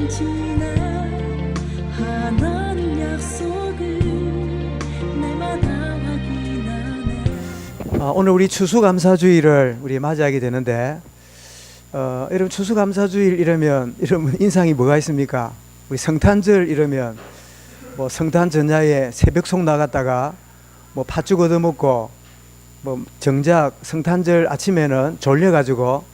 지나 하나님 약속을 날마다 확인하네. 오늘 우리 추수감사주일을 우리 맞이하게 되는데 여러분 추수감사주일 이러면 인상이 뭐가 있습니까? 우리 성탄절 이러면 뭐 성탄 전야에 새벽송 나갔다가 뭐 팥죽 얻어먹고 뭐 정작 성탄절 아침에는 졸려가지고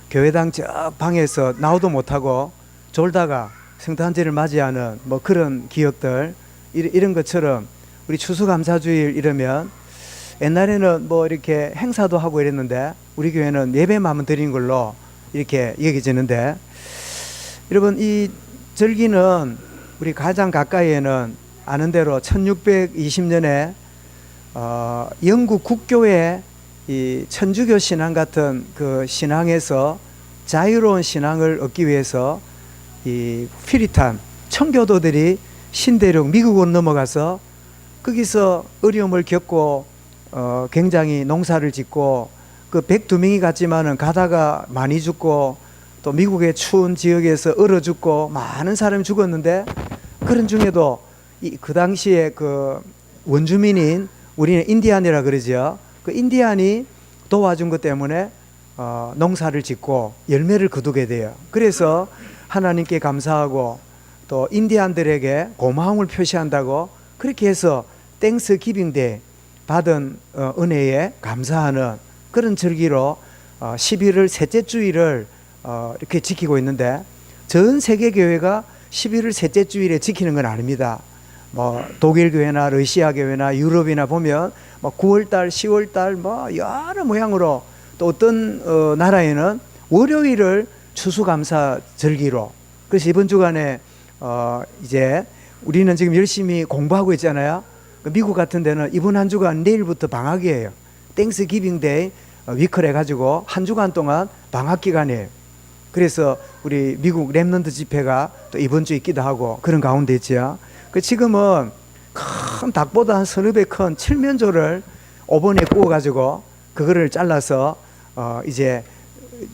교회당 저 방에서 나오도 못하고 졸다가 성탄절을 맞이하는 뭐 그런 기억들 이런 것처럼 우리 추수감사주일 이러면 옛날에는 뭐 이렇게 행사도 하고 이랬는데 우리 교회는 예배만 드리는 걸로 이렇게 여겨지는데 여러분 이 절기는 우리 가장 가까이에는 아는 대로 1620년에 영국 국교의 이 천주교 신앙 같은 그 신앙에서 자유로운 신앙을 얻기 위해서 이 퓨리탄 청교도들이 신대륙 미국으로 넘어가서 거기서 어려움을 겪고 굉장히 농사를 짓고 그 102명이 갔지만은 가다가 많이 죽고 또 미국의 추운 지역에서 얼어 죽고 많은 사람이 죽었는데 그런 중에도 그 당시에 그 원주민인 우리는 인디안이라 그러죠. 그 인디안이 도와준 것 때문에 농사를 짓고 열매를 거두게 돼요. 그래서 하나님께 감사하고 또 인디안들에게 고마움을 표시한다고 그렇게 해서 땡스 기빙데이 받은 은혜에 감사하는 그런 절기로 11월 셋째 주일을 이렇게 지키고 있는데 전 세계 교회가 11월 셋째 주일에 지키는 건 아닙니다. 뭐 독일 교회나 러시아 교회나 유럽이나 보면 뭐 9월달, 10월달 뭐 여러 모양으로 또 어떤 나라에는 월요일을 추수감사 절기로 그래서 이번 주간에 이제 우리는 지금 열심히 공부하고 있잖아요. 미국 같은 데는 이번 한 주간 내일부터 방학이에요. 땡스 기빙데이 위클 해가지고 한 주간 동안 방학 기간이에요. 그래서 우리 미국 렘넌트 집회가 또 이번 주에 있기도 하고 그런 가운데 있죠. 지금은 큰 닭보다 한 서너 배 큰 칠면조를 오븐에 구워가지고 그거를 잘라서 이제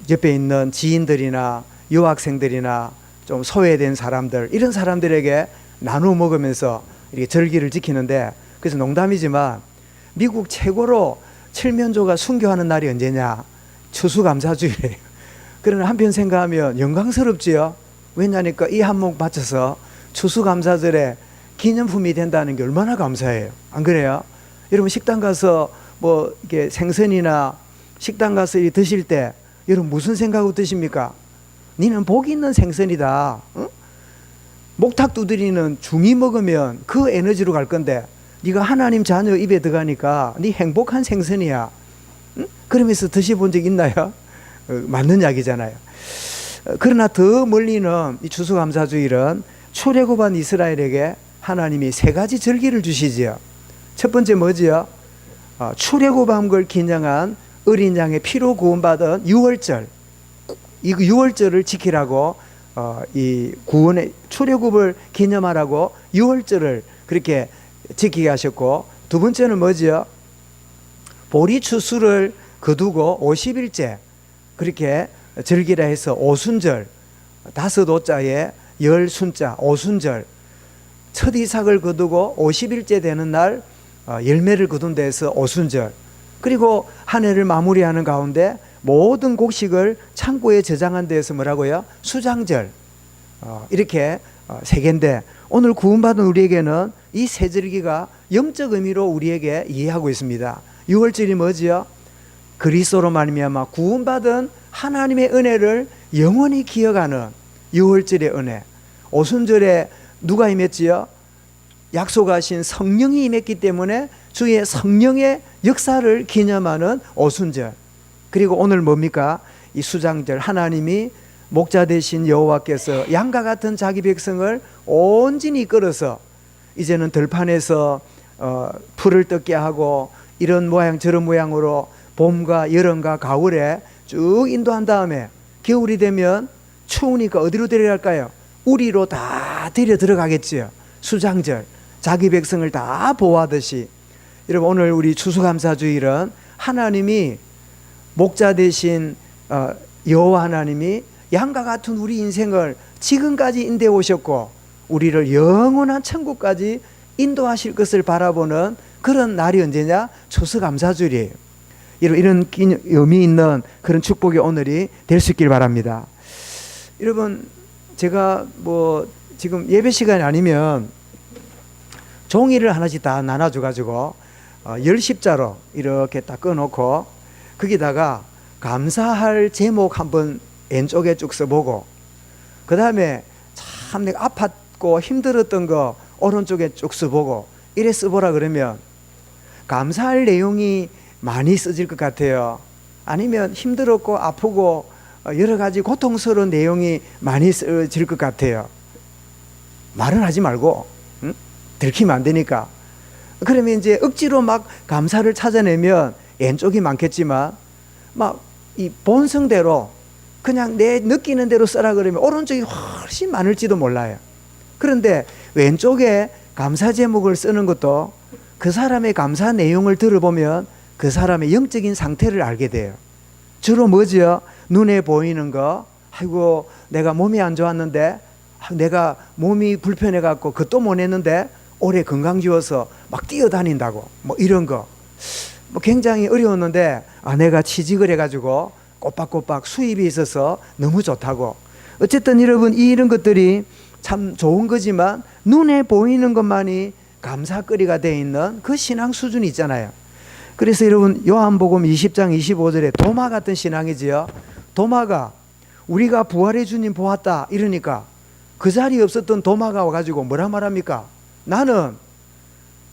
옆에 있는 지인들이나 유학생들이나 좀 소외된 사람들 이런 사람들에게 나누어 먹으면서 이렇게 절기를 지키는데 그래서 농담이지만 미국 최고로 칠면조가 순교하는 날이 언제냐? 추수감사주일이에요. 그러나 한편 생각하면 영광스럽지요. 왜냐니까 이 한몫 바쳐서 추수감사절에 기념품이 된다는 게 얼마나 감사해요. 안 그래요? 여러분 식당 가서 뭐 이렇게 생선이나 식당 가서 드실 때 여러분 무슨 생각하고 드십니까? 니는 복이 있는 생선이다. 응? 목탁 두드리는 중이 먹으면 그 에너지로 갈 건데 네가 하나님 자녀 입에 들어가니까 네 행복한 생선이야. 응? 그러면서 드셔본 적 있나요? 맞는 이야기잖아요. 그러나 더 멀리는 이 추수감사주일은 출애굽한 이스라엘에게 하나님이 세 가지 절기를 주시지요. 첫 번째 뭐지요? 출애굽한 걸 기념한 어린 양의 피로 구원받은 유월절. 이 유월절을 지키라고 이 구원의 출애굽을 기념하라고 유월절을 그렇게 지키게 하셨고 두 번째는 뭐지요? 보리 추수를 거두고 50일째 그렇게 절기라 해서 오순절 다섯 오자에 열 순자 오순절 첫 이삭을 거두고 50일째 되는 날 열매를 거둔 데서 오순절 그리고 한 해를 마무리하는 가운데 모든 곡식을 창고에 저장한 데에서 뭐라고요? 수장절 이렇게 세 개인데 오늘 구원받은 우리에게는 이 세 절기가 영적 의미로 우리에게 이해하고 있습니다. 6월절이 뭐지요? 그리스도로 말미암아 구원받은 하나님의 은혜를 영원히 기억하는 6월절의 은혜. 오순절에 누가 임했지요? 약속하신 성령이 임했기 때문에 주의 성령의 역사를 기념하는 오순절. 그리고 오늘 뭡니까? 이 수장절 하나님이 목자 되신 여호와께서 양과 같은 자기 백성을 온전히 이끌어서 이제는 들판에서 풀을 뜯게 하고 이런 모양 저런 모양으로 봄과 여름과 가을에 쭉 인도한 다음에 겨울이 되면 추우니까 어디로 데려갈까요? 우리로 다 데려 들어가겠지요. 수장절 자기 백성을 다 보호하듯이. 여러분 오늘 우리 추수감사주일은 하나님이 목자 되신 여호와 하나님이 양과 같은 우리 인생을 지금까지 인도해 오셨고 우리를 영원한 천국까지 인도하실 것을 바라보는 그런 날이 언제냐? 추수감사주일이에요. 이런 의미 있는 그런 축복의 오늘이 될 수 있길 바랍니다. 여러분, 제가 지금 예배 시간이 아니면 종이를 하나씩 다 나눠줘 가지고 10십자로 이렇게 딱 꺼놓고 거기다가 감사할 제목 한번 왼쪽에 쭉 써보고, 그 다음에 참 내가 아팠고 힘들었던 거 오른쪽에 쭉 써보고 이래 써보라 그러면 감사할 내용이 많이 써질 것 같아요. 아니면 힘들었고 아프고 여러 가지 고통스러운 내용이 많이 써질 것 같아요. 말은 하지 말고, 응? 들키면 안 되니까. 그러면 이제 억지로 막 감사를 찾아내면 왼쪽이 많겠지만 막 이 본성대로 그냥 내 느끼는 대로 써라 그러면 오른쪽이 훨씬 많을지도 몰라요. 그런데 왼쪽에 감사 제목을 쓰는 것도 그 사람의 감사 내용을 들어보면 그 사람의 영적인 상태를 알게 돼요. 주로 뭐죠? 눈에 보이는 거, 아이고 내가 몸이 안 좋았는데, 내가 몸이 불편해 갖고 그것도 못 했는데 올해 건강 지워서 막 뛰어다닌다고, 뭐 이런 거 굉장히 어려웠는데 아내가 취직을 해가지고 꼬박꼬박 수입이 있어서 너무 좋다고. 어쨌든 여러분, 이런 것들이 참 좋은 거지만 눈에 보이는 것만이 감사거리가 되어 있는 그 신앙 수준이 있잖아요. 그래서 여러분, 요한복음 20장 25절에 도마 같은 신앙이지요. 도마가 우리가 부활의 주님 보았다 이러니까 그 자리에 없었던 도마가 와가지고 뭐라 말합니까? 나는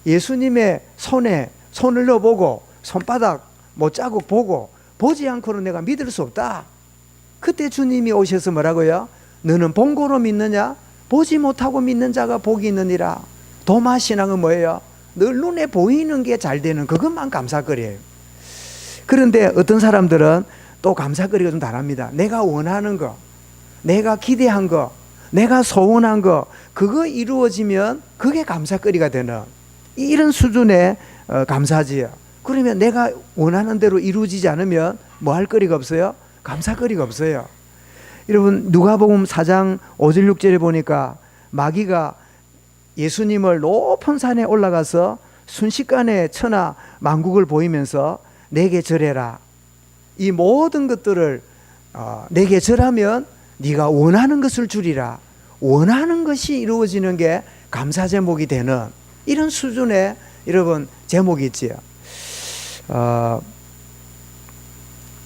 예수님의 손에 손을 넣어보고 손바닥 자국 보고 보지 않고는 내가 믿을 수 없다. 그때 주님이 오셔서 뭐라고요? 너는 본고로 믿느냐? 보지 못하고 믿는 자가 복이 있느니라. 도마 신앙은 뭐예요? 늘 눈에 보이는 게 잘 되는 그것만 감사거리예요. 그런데 어떤 사람들은 또 감사거리가 좀 다릅니다. 내가 원하는 거, 내가 기대한 거, 내가 소원한 거, 그거 이루어지면 그게 감사거리가 되는 이런 수준의 감사지요. 그러면 내가 원하는 대로 이루어지지 않으면 뭐 할 거리가 없어요? 감사거리가 없어요. 여러분, 누가복음 4장 5절 6절에 보니까 마귀가 예수님을 높은 산에 올라가서 순식간에 천하 만국을 보이면서 내게 절해라. 이 모든 것들을 내게 절하면 네가 원하는 것을 주리라. 원하는 것이 이루어지는 게 감사 제목이 되는 이런 수준의 여러분 제목이 있지요.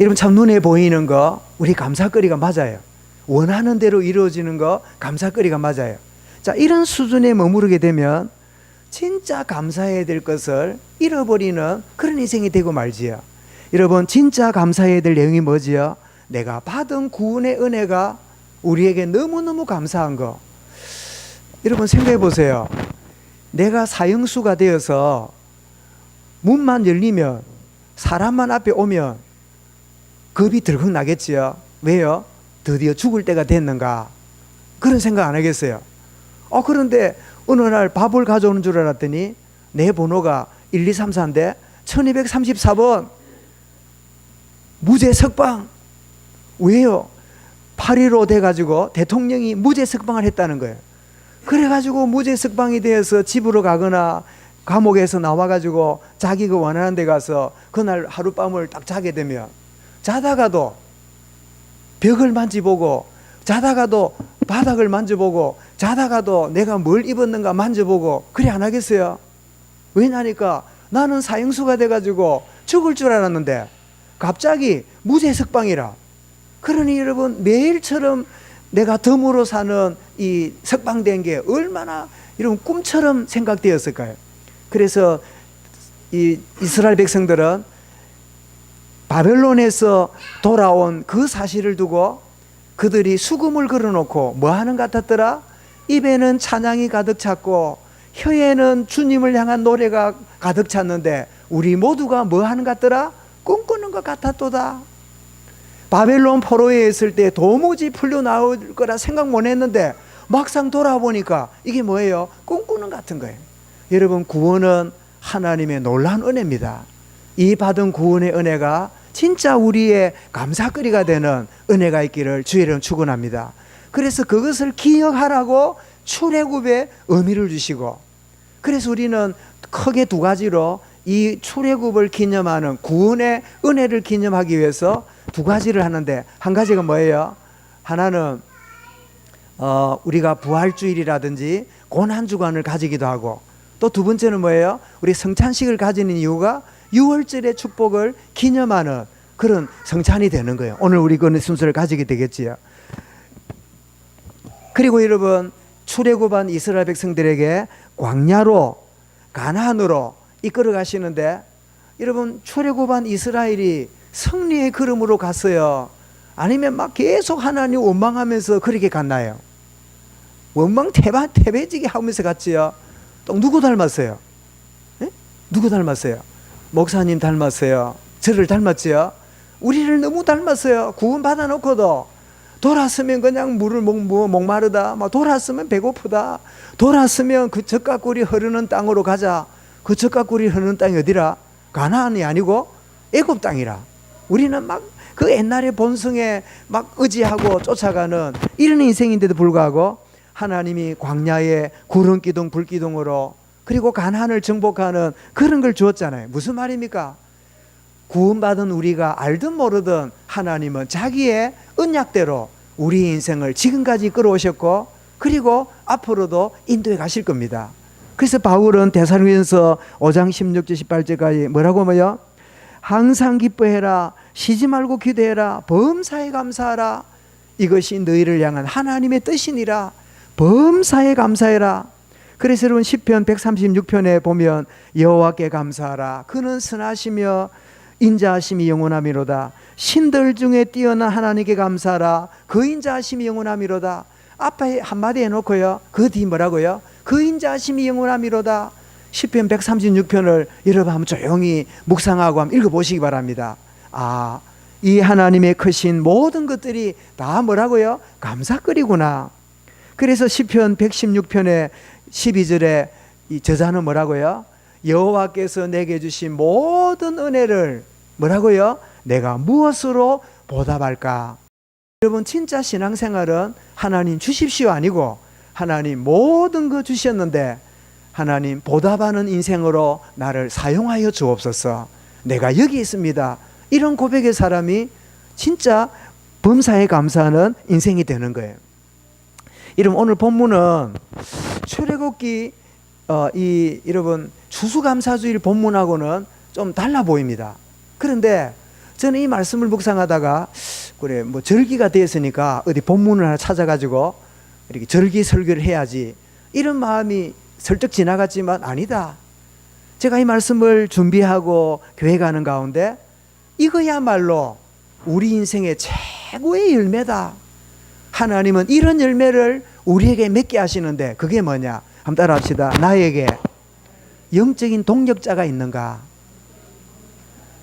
여러분, 참 눈에 보이는 거 우리 감사거리가 맞아요. 원하는 대로 이루어지는 거 감사거리가 맞아요. 자, 이런 수준에 머무르게 되면 진짜 감사해야 될 것을 잃어버리는 그런 인생이 되고 말지요. 여러분, 진짜 감사해야 될 내용이 뭐지요? 내가 받은 구원의 은혜가 우리에게 너무너무 감사한 거. 여러분, 생각해 보세요. 내가 사형수가 되어서 문만 열리면 사람만 앞에 오면 겁이 덜컥 나겠지요. 왜요? 드디어 죽을 때가 됐는가, 그런 생각 안 하겠어요? 그런데 어느 날 밥을 가져오는 줄 알았더니 내 번호가 1234인데 1234번 무죄 석방. 왜요? 8.15 돼가지고 대통령이 무죄 석방을 했다는 거예요. 그래가지고 무죄 석방이 되어서 집으로 가거나 감옥에서 나와가지고 자기가 원하는 데 가서 그날 하룻밤을 딱 자게 되면 자다가도 벽을 만져보고, 자다가도 바닥을 만져보고, 자다가도 내가 뭘 입었는가 만져보고, 그래 안 하겠어요? 왜냐니까 나는 사형수가 돼가지고 죽을 줄 알았는데 갑자기 무죄 석방이라. 그러니 여러분, 매일처럼 내가 덤으로 사는 이 석방된 게 얼마나 이런 꿈처럼 생각되었을까요? 그래서 이 이스라엘 백성들은 바벨론에서 돌아온 그 사실을 두고 그들이 수금을 걸어놓고 뭐 하는 것 같았더라? 입에는 찬양이 가득 찼고 혀에는 주님을 향한 노래가 가득 찼는데 우리 모두가 뭐 하는 것 같더라? 꿈꾸는 것 같았도다. 바벨론 포로에 있을 때 도무지 풀려 나올 거라 생각 못 했는데 막상 돌아보니까 이게 뭐예요? 꿈꾸는 것 같은 거예요. 여러분, 구원은 하나님의 놀라운 은혜입니다. 이 받은 구원의 은혜가 진짜 우리의 감사거리가 되는 은혜가 있기를 주의 이름 축원합니다. 그래서 그것을 기억하라고 출애굽의 의미를 주시고, 그래서 우리는 크게 두 가지로 이 출애굽을 기념하는 구원의 은혜를 기념하기 위해서 두 가지를 하는데, 한 가지가 뭐예요? 하나는 우리가 부활주일이라든지 고난주간을 가지기도 하고, 또 두 번째는 뭐예요? 우리 성찬식을 가지는 이유가 6월절의 축복을 기념하는 그런 성찬이 되는 거예요. 오늘 우리 그 순서를 가지게 되겠지요. 그리고 여러분, 출애굽한 이스라엘 백성들에게 광야로 가나안으로 이끌어 가시는데, 여러분 출애굽한 이스라엘이 승리의 걸음으로 갔어요? 아니면 막 계속 하나님 원망하면서 그렇게 갔나요? 원망 태배지게 하면서 갔지요. 또 누구 닮았어요? 네? 누구 닮았어요? 목사님 닮았어요. 저를 닮았지요. 우리를 너무 닮았어요. 구원 받아놓고도 돌았으면 그냥 물을 목마르다, 막 돌았으면 배고프다, 돌았으면 그 젖과 꿀이 흐르는 땅으로 가자. 그 젖과 꿀이 흐르는 땅이 어디라? 가나안이 아니고 애굽 땅이라. 우리는 막 그 옛날의 본성에 막 의지하고 쫓아가는 이런 인생인데도 불구하고 하나님이 광야에 구름 기둥 불 기둥으로, 그리고 가나안을 정복하는 그런 걸 주었잖아요. 무슨 말입니까? 구원받은 우리가 알든 모르든 하나님은 자기의 언약대로 우리 인생을 지금까지 끌어오셨고, 그리고 앞으로도 인도해 가실 겁니다. 그래서 바울은 데살로니가서 5장 16절 18절까지 뭐라고 뭐요? 항상 기뻐해라, 쉬지 말고 기도해라, 범사에 감사하라, 이것이 너희를 향한 하나님의 뜻이니라. 범사에 감사해라. 그래서 여러분 시편 136편에 보면 여호와께 감사하라, 그는 선하시며 인자하심이 영원함이로다. 신들 중에 뛰어난 하나님께 감사하라, 그 인자하심이 영원함이로다. 앞에 한마디 해놓고요, 그 뒤 뭐라고요? 그 인자하심이 영원함이로다. 시편 136편을 여러분 한번 조용히 묵상하고 한번 읽어보시기 바랍니다. 아, 이 하나님의 크신 모든 것들이 다 뭐라고요? 감사거리구나. 그래서 시편 116편의 12절에 이 저자는 뭐라고요? 여호와께서 내게 주신 모든 은혜를 뭐라고요? 내가 무엇으로 보답할까? 여러분 진짜 신앙생활은 하나님 주십시오 아니고, 하나님 모든 거 주셨는데 하나님 보답하는 인생으로 나를 사용하여 주옵소서. 내가 여기 있습니다. 이런 고백의 사람이 진짜 범사에 감사하는 인생이 되는 거예요. 여러분 오늘 본문은 출애굽기 여러분 추수감사주일 본문하고는 좀 달라 보입니다. 그런데 저는 이 말씀을 묵상하다가 그래 뭐 절기가 되었으니까 어디 본문을 하나 찾아가지고 이렇게 절기 설교를 해야지, 이런 마음이 슬쩍 지나갔지만 아니다. 제가 이 말씀을 준비하고 교회 가는 가운데 이거야말로 우리 인생의 최고의 열매다. 하나님은 이런 열매를 우리에게 맺게 하시는데 그게 뭐냐? 한번 따라 합시다. 나에게 영적인 동력자가 있는가?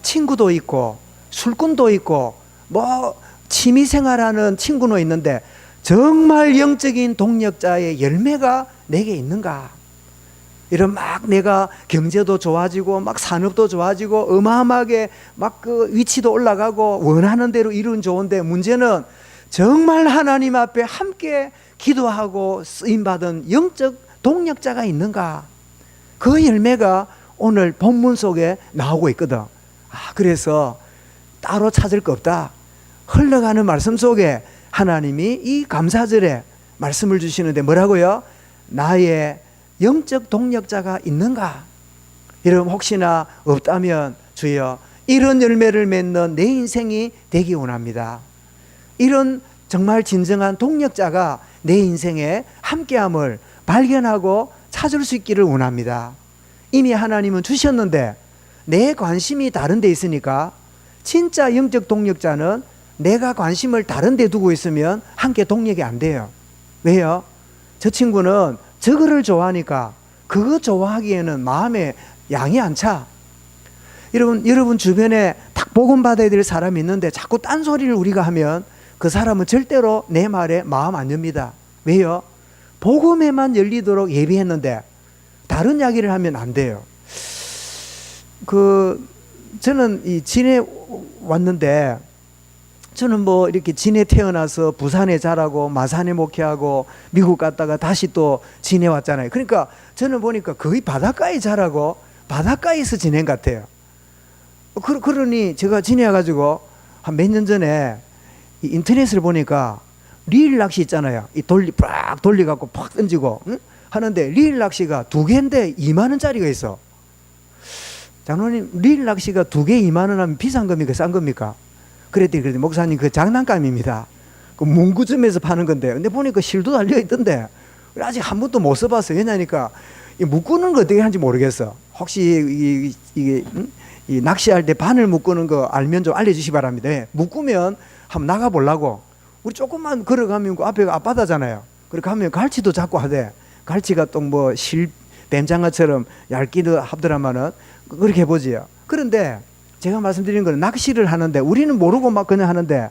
친구도 있고 술꾼도 있고 뭐 취미생활하는 친구도 있는데 정말 영적인 동력자의 열매가 내게 있는가? 이런 막 내가 경제도 좋아지고 막 산업도 좋아지고 어마어마하게 막 그 위치도 올라가고 원하는 대로 이룬 좋은데, 문제는 정말 하나님 앞에 함께 기도하고 쓰임받은 영적 동력자가 있는가? 그 열매가 오늘 본문 속에 나오고 있거든. 그래서 따로 찾을 거 없다. 흘러가는 말씀 속에 하나님이 이 감사절에 말씀을 주시는데 뭐라고요? 나의 영적 동력자가 있는가? 여러분 혹시나 없다면 주여 이런 열매를 맺는 내 인생이 되기 원합니다. 이런 정말 진정한 동력자가 내 인생에 함께함을 발견하고 찾을 수 있기를 원합니다. 이미 하나님은 주셨는데 내 관심이 다른 데 있으니까, 진짜 영적 동력자는 내가 관심을 다른 데 두고 있으면 함께 동력이 안 돼요. 왜요? 저 친구는 저거를 좋아하니까 그거 좋아하기에는 마음에 양이 안 차. 여러분 주변에 딱 복음 받아야 될 사람이 있는데 자꾸 딴소리를 우리가 하면 그 사람은 절대로 내 말에 마음 안 엽니다. 왜요? 복음에만 열리도록 예비했는데 다른 이야기를 하면 안 돼요. 저는 이 진해 왔는데, 저는 뭐 이렇게 진해 태어나서 부산에 자라고 마산에 목회하고 미국 갔다가 다시 또 진해 왔잖아요. 그러니까 저는 보니까 거의 바닷가에 자라고 바닷가에서 지낸 것 같아요. 그러니 제가 진해 와가지고 한 몇 년 전에 이 인터넷을 보니까 리일 낚시 있잖아요. 이 팍 돌려갖고 팍 던지고, 응? 하는데 리일 낚시가 2개인데 2만 원짜리가 있어. 장로님, 리일 낚시가 2개 2만 원 하면 비싼 겁니까? 싼 겁니까? 그랬더니 목사님, 그 장난감입니다. 그 문구점에서 파는 건데. 근데 보니까 실도 달려 있던데 아직 한 번도 못 써봤어요. 왜냐니까 이 묶는 거 어떻게 하는지 모르겠어. 혹시 이 낚시할 때 바늘 묶는 거 알면 좀 알려주시 바랍니다. 예. 묶으면 한번 나가보려고. 우리 조금만 걸어가면 그 앞에가 앞바다잖아요. 그렇게 하면 갈치도 잡고 하대. 갈치가 또 뭐 뱀장어처럼 얇기도 하더라마는 그렇게 해보지요. 그런데 제가 말씀드린 거는 낚시를 하는데 우리는 모르고 막 그냥 하는데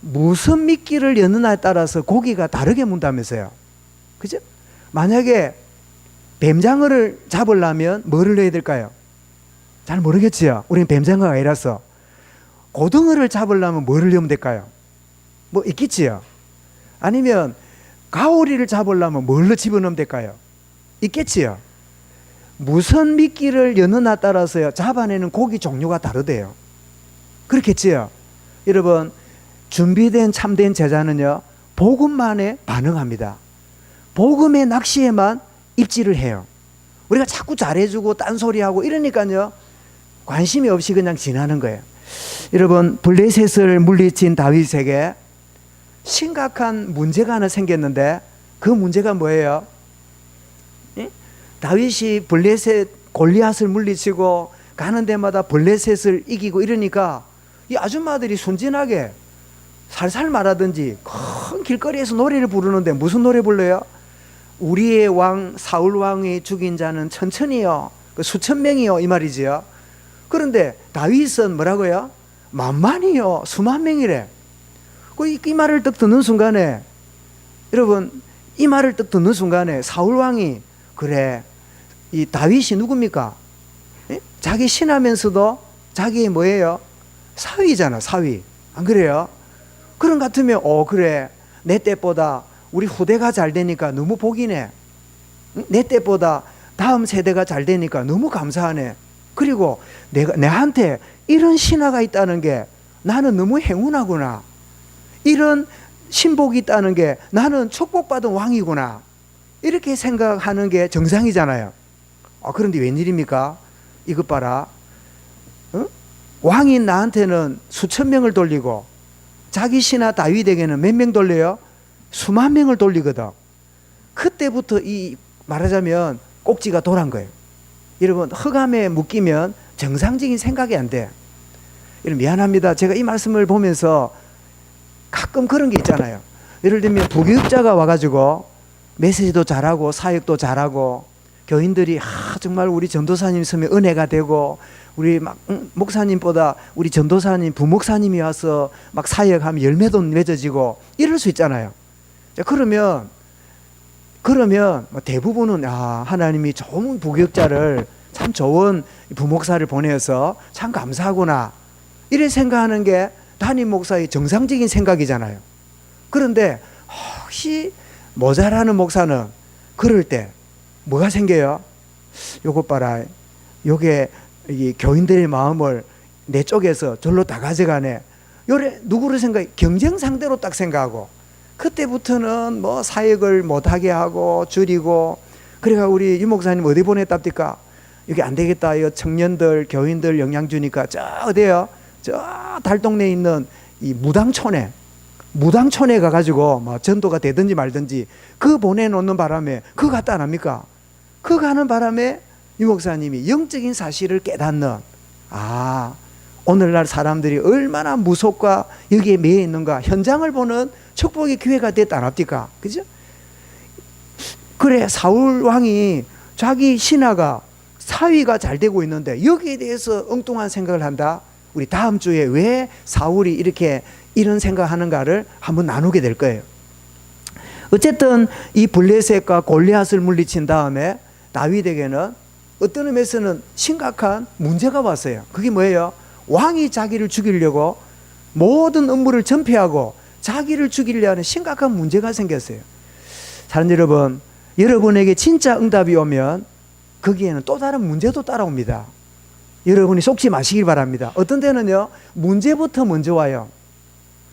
무슨 미끼를 여느냐에 따라서 고기가 다르게 문다면서요. 그죠? 만약에 뱀장어를 잡으려면 뭐를 넣어야 될까요? 잘 모르겠지요. 우리는 뱀장어가 아니라서. 고등어를 잡으려면 뭐를 넣으면 될까요? 뭐 있겠지요. 아니면 가오리를 잡으려면 뭘로 집어넣으면 될까요? 있겠지요. 무슨 미끼를 여느냐에 따라서요 잡아내는 고기 종류가 다르대요. 그렇겠지요. 여러분, 준비된 참된 제자는요 복음만에 반응합니다. 복음의 낚시에만 입질을 해요. 우리가 자꾸 잘해주고 딴소리하고 이러니까요 관심이 없이 그냥 지나는 거예요. 여러분, 블레셋을 물리친 다윗에게 심각한 문제가 하나 생겼는데 그 문제가 뭐예요? 다윗이 블레셋 골리앗을 물리치고 가는 데마다 블레셋을 이기고 이러니까 이 아줌마들이 순진하게 살살 말하든지 큰 길거리에서 노래를 부르는데 무슨 노래 불러요? 우리의 왕 사울 왕이 죽인 자는 천천히요, 그 수천 명이요, 이 말이지요. 그런데 다윗은 뭐라고요? 만만이요, 수만 명이래. 이 말을 딱 듣는 순간에, 여러분, 이 말을 딱 듣는 순간에 사울 왕이, 그래, 이 다윗이 누굽니까? 예? 자기 신하면서도 자기의 뭐예요? 사위잖아, 사위. 안 그래요? 그런 것 같으면 그래, 내 때보다 우리 후대가 잘 되니까 너무 복이네. 내 때보다 다음 세대가 잘 되니까 너무 감사하네. 그리고 내한테 이런 신하가 있다는 게 나는 너무 행운하구나. 이런 신복이 있다는 게 나는 축복받은 왕이구나. 이렇게 생각하는 게 정상이잖아요. 그런데 웬일입니까? 이것 봐라. 왕인 나한테는 수천 명을 돌리고 자기 신하 다윗에게는 몇 명 돌려요? 수만 명을 돌리거든. 그때부터 이 말하자면 꼭지가 돌아간 거예요. 여러분, 흑암에 묶이면 정상적인 생각이 안 돼. 여러분, 미안합니다. 제가 이 말씀을 보면서 가끔 그런 게 있잖아요. 예를 들면 부교육자가 와가지고 메시지도 잘하고 사역도 잘하고 교인들이 정말 우리 전도사님 있으면 은혜가 되고 우리 막 목사님보다 우리 전도사님 부목사님이 와서 막 사역하면 열매도 맺어지고 이럴 수 있잖아요. 자, 그러면 뭐 대부분은 하나님이 좋은 부교육자를, 참 좋은 부목사를 보내서 참 감사하구나 이래 생각하는 게 담임 목사의 정상적인 생각이잖아요. 그런데 혹시 모자라는 목사는 그럴 때 뭐가 생겨요? 요것 봐라, 요게 이 교인들의 마음을 내 쪽에서 절로 다 가져가네. 요래 누구를 생각해? 경쟁 상대로 딱 생각하고, 그때부터는 뭐 사역을 못하게 하고 줄이고. 그래가 우리 유 목사님 어디 보냈답니까? 여기 안 되겠다, 이 청년들 교인들 영양 주니까 저 어디요? 저 달동네에 있는 이 무당촌에 가가지고 뭐 전도가 되든지 말든지 그 보내놓는 바람에 그거 갖다 안 합니까? 그거 가는 바람에 유 목사님이 영적인 사실을 깨닫는, 오늘날 사람들이 얼마나 무속과 여기에 매여 있는가 현장을 보는 축복의 기회가 됐다 안 합니까? 그죠? 그래, 사울 왕이 자기 신하가 사위가 잘 되고 있는데 여기에 대해서 엉뚱한 생각을 한다. 우리 다음 주에 왜 사울이 이렇게 이런 생각하는가를 한번 나누게 될 거예요. 어쨌든 이 블레셋과 골리앗을 물리친 다음에 다윗에게는 어떤 의미에서는 심각한 문제가 왔어요. 그게 뭐예요? 왕이 자기를 죽이려고 모든 업무를 전폐하고 자기를 죽이려 하는 심각한 문제가 생겼어요. 사랑하는 여러분, 여러분에게 진짜 응답이 오면 거기에는 또 다른 문제도 따라옵니다. 여러분이 속지 마시길 바랍니다. 어떤 때는요, 문제부터 먼저 와요.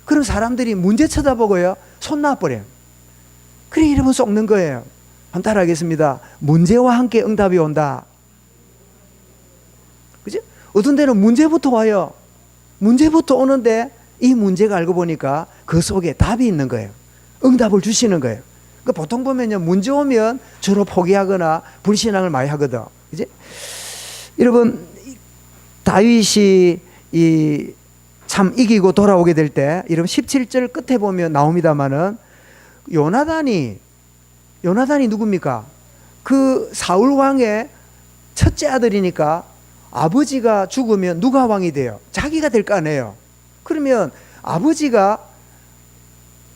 그럼 사람들이 문제 쳐다보고요, 손 놔버려요. 그래 여러분 속는 거예요. 한번 따라하겠습니다. 문제와 함께 응답이 온다. 그죠? 어떤 때는 문제부터 와요. 문제부터 오는데 이 문제가 알고 보니까 그 속에 답이 있는 거예요. 응답을 주시는 거예요. 그러니까 보통 보면요, 문제 오면 주로 포기하거나 불신앙을 많이 하거든. 그지? 여러분, 다윗이 참 이기고 돌아오게 될 때, 여러분 17절 끝에 보면 나옵니다만은, 요나단이 누굽니까? 그 사울 왕의 첫째 아들이니까 아버지가 죽으면 누가 왕이 돼요? 자기가 될 거 아니에요. 그러면 아버지가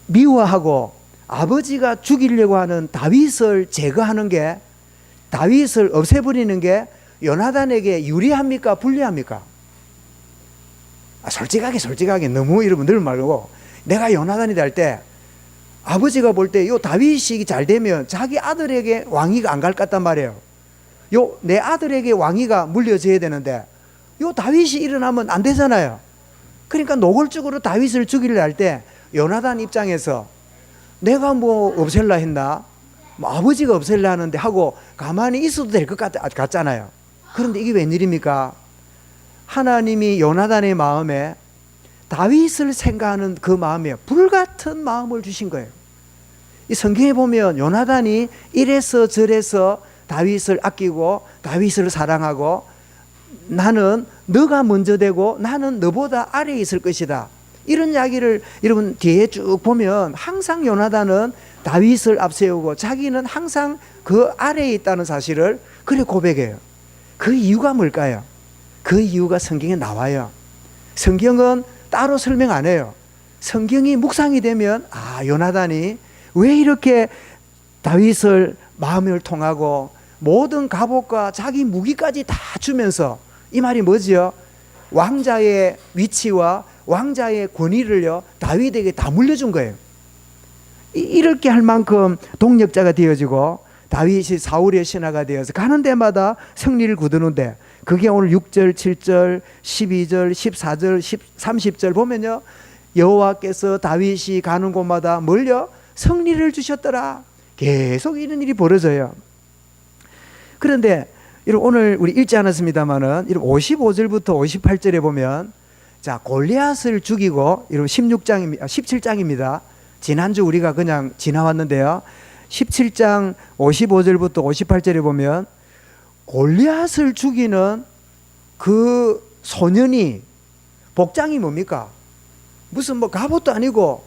미워하고 아버지가 죽이려고 하는 다윗을 제거하는 게, 다윗을 없애버리는 게 요나단에게 유리합니까? 불리합니까? 솔직하게 너무 여러분 늘 말고, 내가 요나단이 될 때 아버지가 볼 때 요 다윗이 잘 되면 자기 아들에게 왕위가 안 갈 것 같단 말이에요. 요 내 아들에게 왕위가 물려져야 되는데 요 다윗이 일어나면 안 되잖아요. 그러니까 노골적으로 다윗을 죽이려 할 때 요나단 입장에서 내가 뭐 없앨라 했나? 뭐 아버지가 없앨라 하는데 하고 가만히 있어도 될 것 같잖아요. 그런데 이게 웬일입니까? 하나님이 요나단의 마음에 다윗을 생각하는 그 마음에 불같은 마음을 주신 거예요. 이 성경에 보면 요나단이 이래서 저래서 다윗을 아끼고 다윗을 사랑하고, 나는 너가 먼저 되고 나는 너보다 아래에 있을 것이다, 이런 이야기를 여러분 뒤에 쭉 보면 항상 요나단은 다윗을 앞세우고 자기는 항상 그 아래에 있다는 사실을 그렇게 고백해요. 그 이유가 뭘까요? 그 이유가 성경에 나와요. 성경은 따로 설명 안 해요. 성경이 묵상이 되면 요나단이 왜 이렇게 다윗을 마음을 통하고 모든 갑옷과 자기 무기까지 다 주면서, 이 말이 뭐지요? 왕자의 위치와 왕자의 권위를요 다윗에게 다 물려준 거예요. 이렇게 할 만큼 동력자가 되어지고 다윗이 사울의 신하가 되어서 가는 데마다 승리를 거두는데, 그게 오늘 6절, 7절, 12절, 14절, 30절 보면요, 여호와께서 다윗이 가는 곳마다 뭘요? 승리를 주셨더라. 계속 이런 일이 벌어져요. 그런데 여러분 오늘 우리 읽지 않았습니다만은 55절부터 58절에 보면, 자, 골리앗을 죽이고, 여러분 17장입니다. 지난주 우리가 그냥 지나왔는데요. 17장 55절부터 58절에 보면 골리앗을 죽이는 그 소년이 복장이 뭡니까? 무슨 뭐 갑옷도 아니고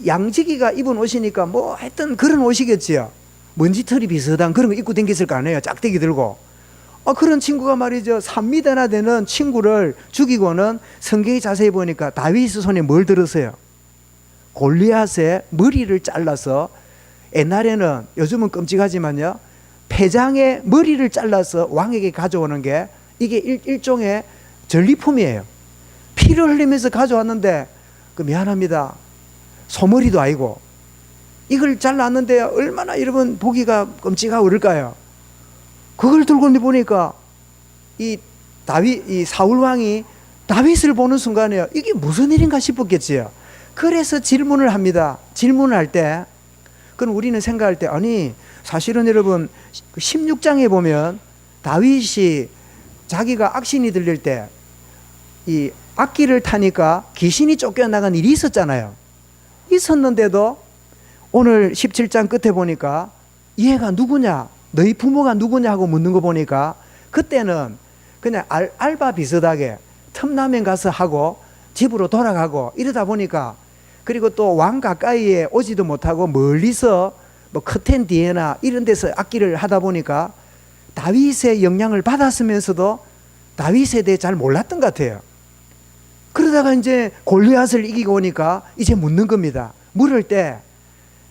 양지기가 입은 옷이니까 뭐 하여튼 그런 옷이겠지요. 먼지털이 비슷한 그런 거 입고 다녔을 거 아니에요. 짝대기 들고. 그런 친구가 말이죠, 3m나 되는 친구를 죽이고는 성경이 자세히 보니까 다윗의 손에 뭘 들었어요? 골리앗의 머리를 잘라서, 옛날에는, 요즘은 끔찍하지만요, 폐장의 머리를 잘라서 왕에게 가져오는 게 이게 일종의 전리품이에요. 피를 흘리면서 가져왔는데, 미안합니다, 소머리도 아니고 이걸 잘랐는데 얼마나 여러분 보기가 끔찍하고 그럴까요? 그걸 들고 보니까 이 사울 왕이 다윗을 보는 순간에 이게 무슨 일인가 싶었겠지요. 그래서 질문을 합니다. 질문을 할 때, 그럼 우리는 생각할 때, 아니 사실은 여러분 16장에 보면 다윗이 자기가 악신이 들릴 때 이 악기를 타니까 귀신이 쫓겨나간 일이 있었잖아요. 있었는데도 오늘 17장 끝에 보니까 얘가 누구냐, 너희 부모가 누구냐 하고 묻는 거 보니까, 그때는 그냥 알바 비슷하게 틈나면 가서 하고 집으로 돌아가고 이러다 보니까, 그리고 또 왕 가까이에 오지도 못하고 멀리서 뭐 커튼 뒤에나 이런 데서 악기를 하다 보니까 다윗의 영향을 받았으면서도 다윗에 대해 잘 몰랐던 것 같아요. 그러다가 이제 골리앗을 이기고 오니까 이제 묻는 겁니다. 물을 때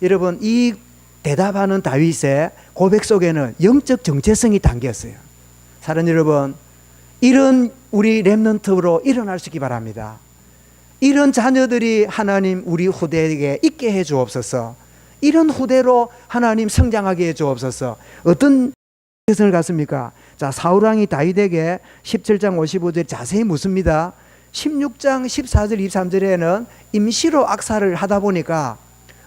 여러분 이 대답하는 다윗의 고백 속에는 영적 정체성이 담겼어요. 사랑하는 여러분, 이런 우리 렘넌트로 일어날 수 있기 바랍니다. 이런 자녀들이 하나님 우리 후대에게 있게 해 주옵소서. 이런 후대로 하나님 성장하게 해 주옵소서. 어떤 세상을 갔습니까? 자, 사울왕이 다윗에게 17장 55절 자세히 묻습니다. 16장 14절 23절에는 임시로 악사를 하다 보니까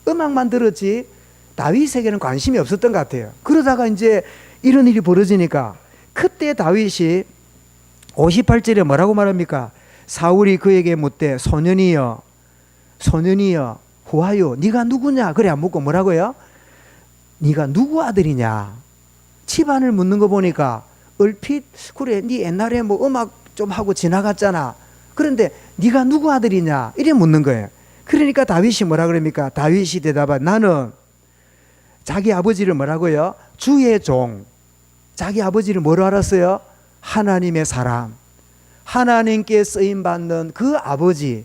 음악만 들었지 다윗에게는 관심이 없었던 것 같아요. 그러다가 이제 이런 일이 벌어지니까 그때 다윗이 58절에 뭐라고 말합니까? 사울이 그에게 묻되 소년이여 후하요 네가 누구냐? 그래 안 묻고 뭐라고요? 네가 누구 아들이냐? 집안을 묻는 거 보니까 얼핏 그래 네 옛날에 뭐 음악 좀 하고 지나갔잖아. 그런데 네가 누구 아들이냐? 이래 묻는 거예요. 그러니까 다윗이 뭐라 그럽니까? 다윗이 대답하 나는 자기 아버지를 뭐라고요? 주의 종. 자기 아버지를 뭐로 알았어요? 하나님의 사람. 하나님께 쓰임받는 그 아버지.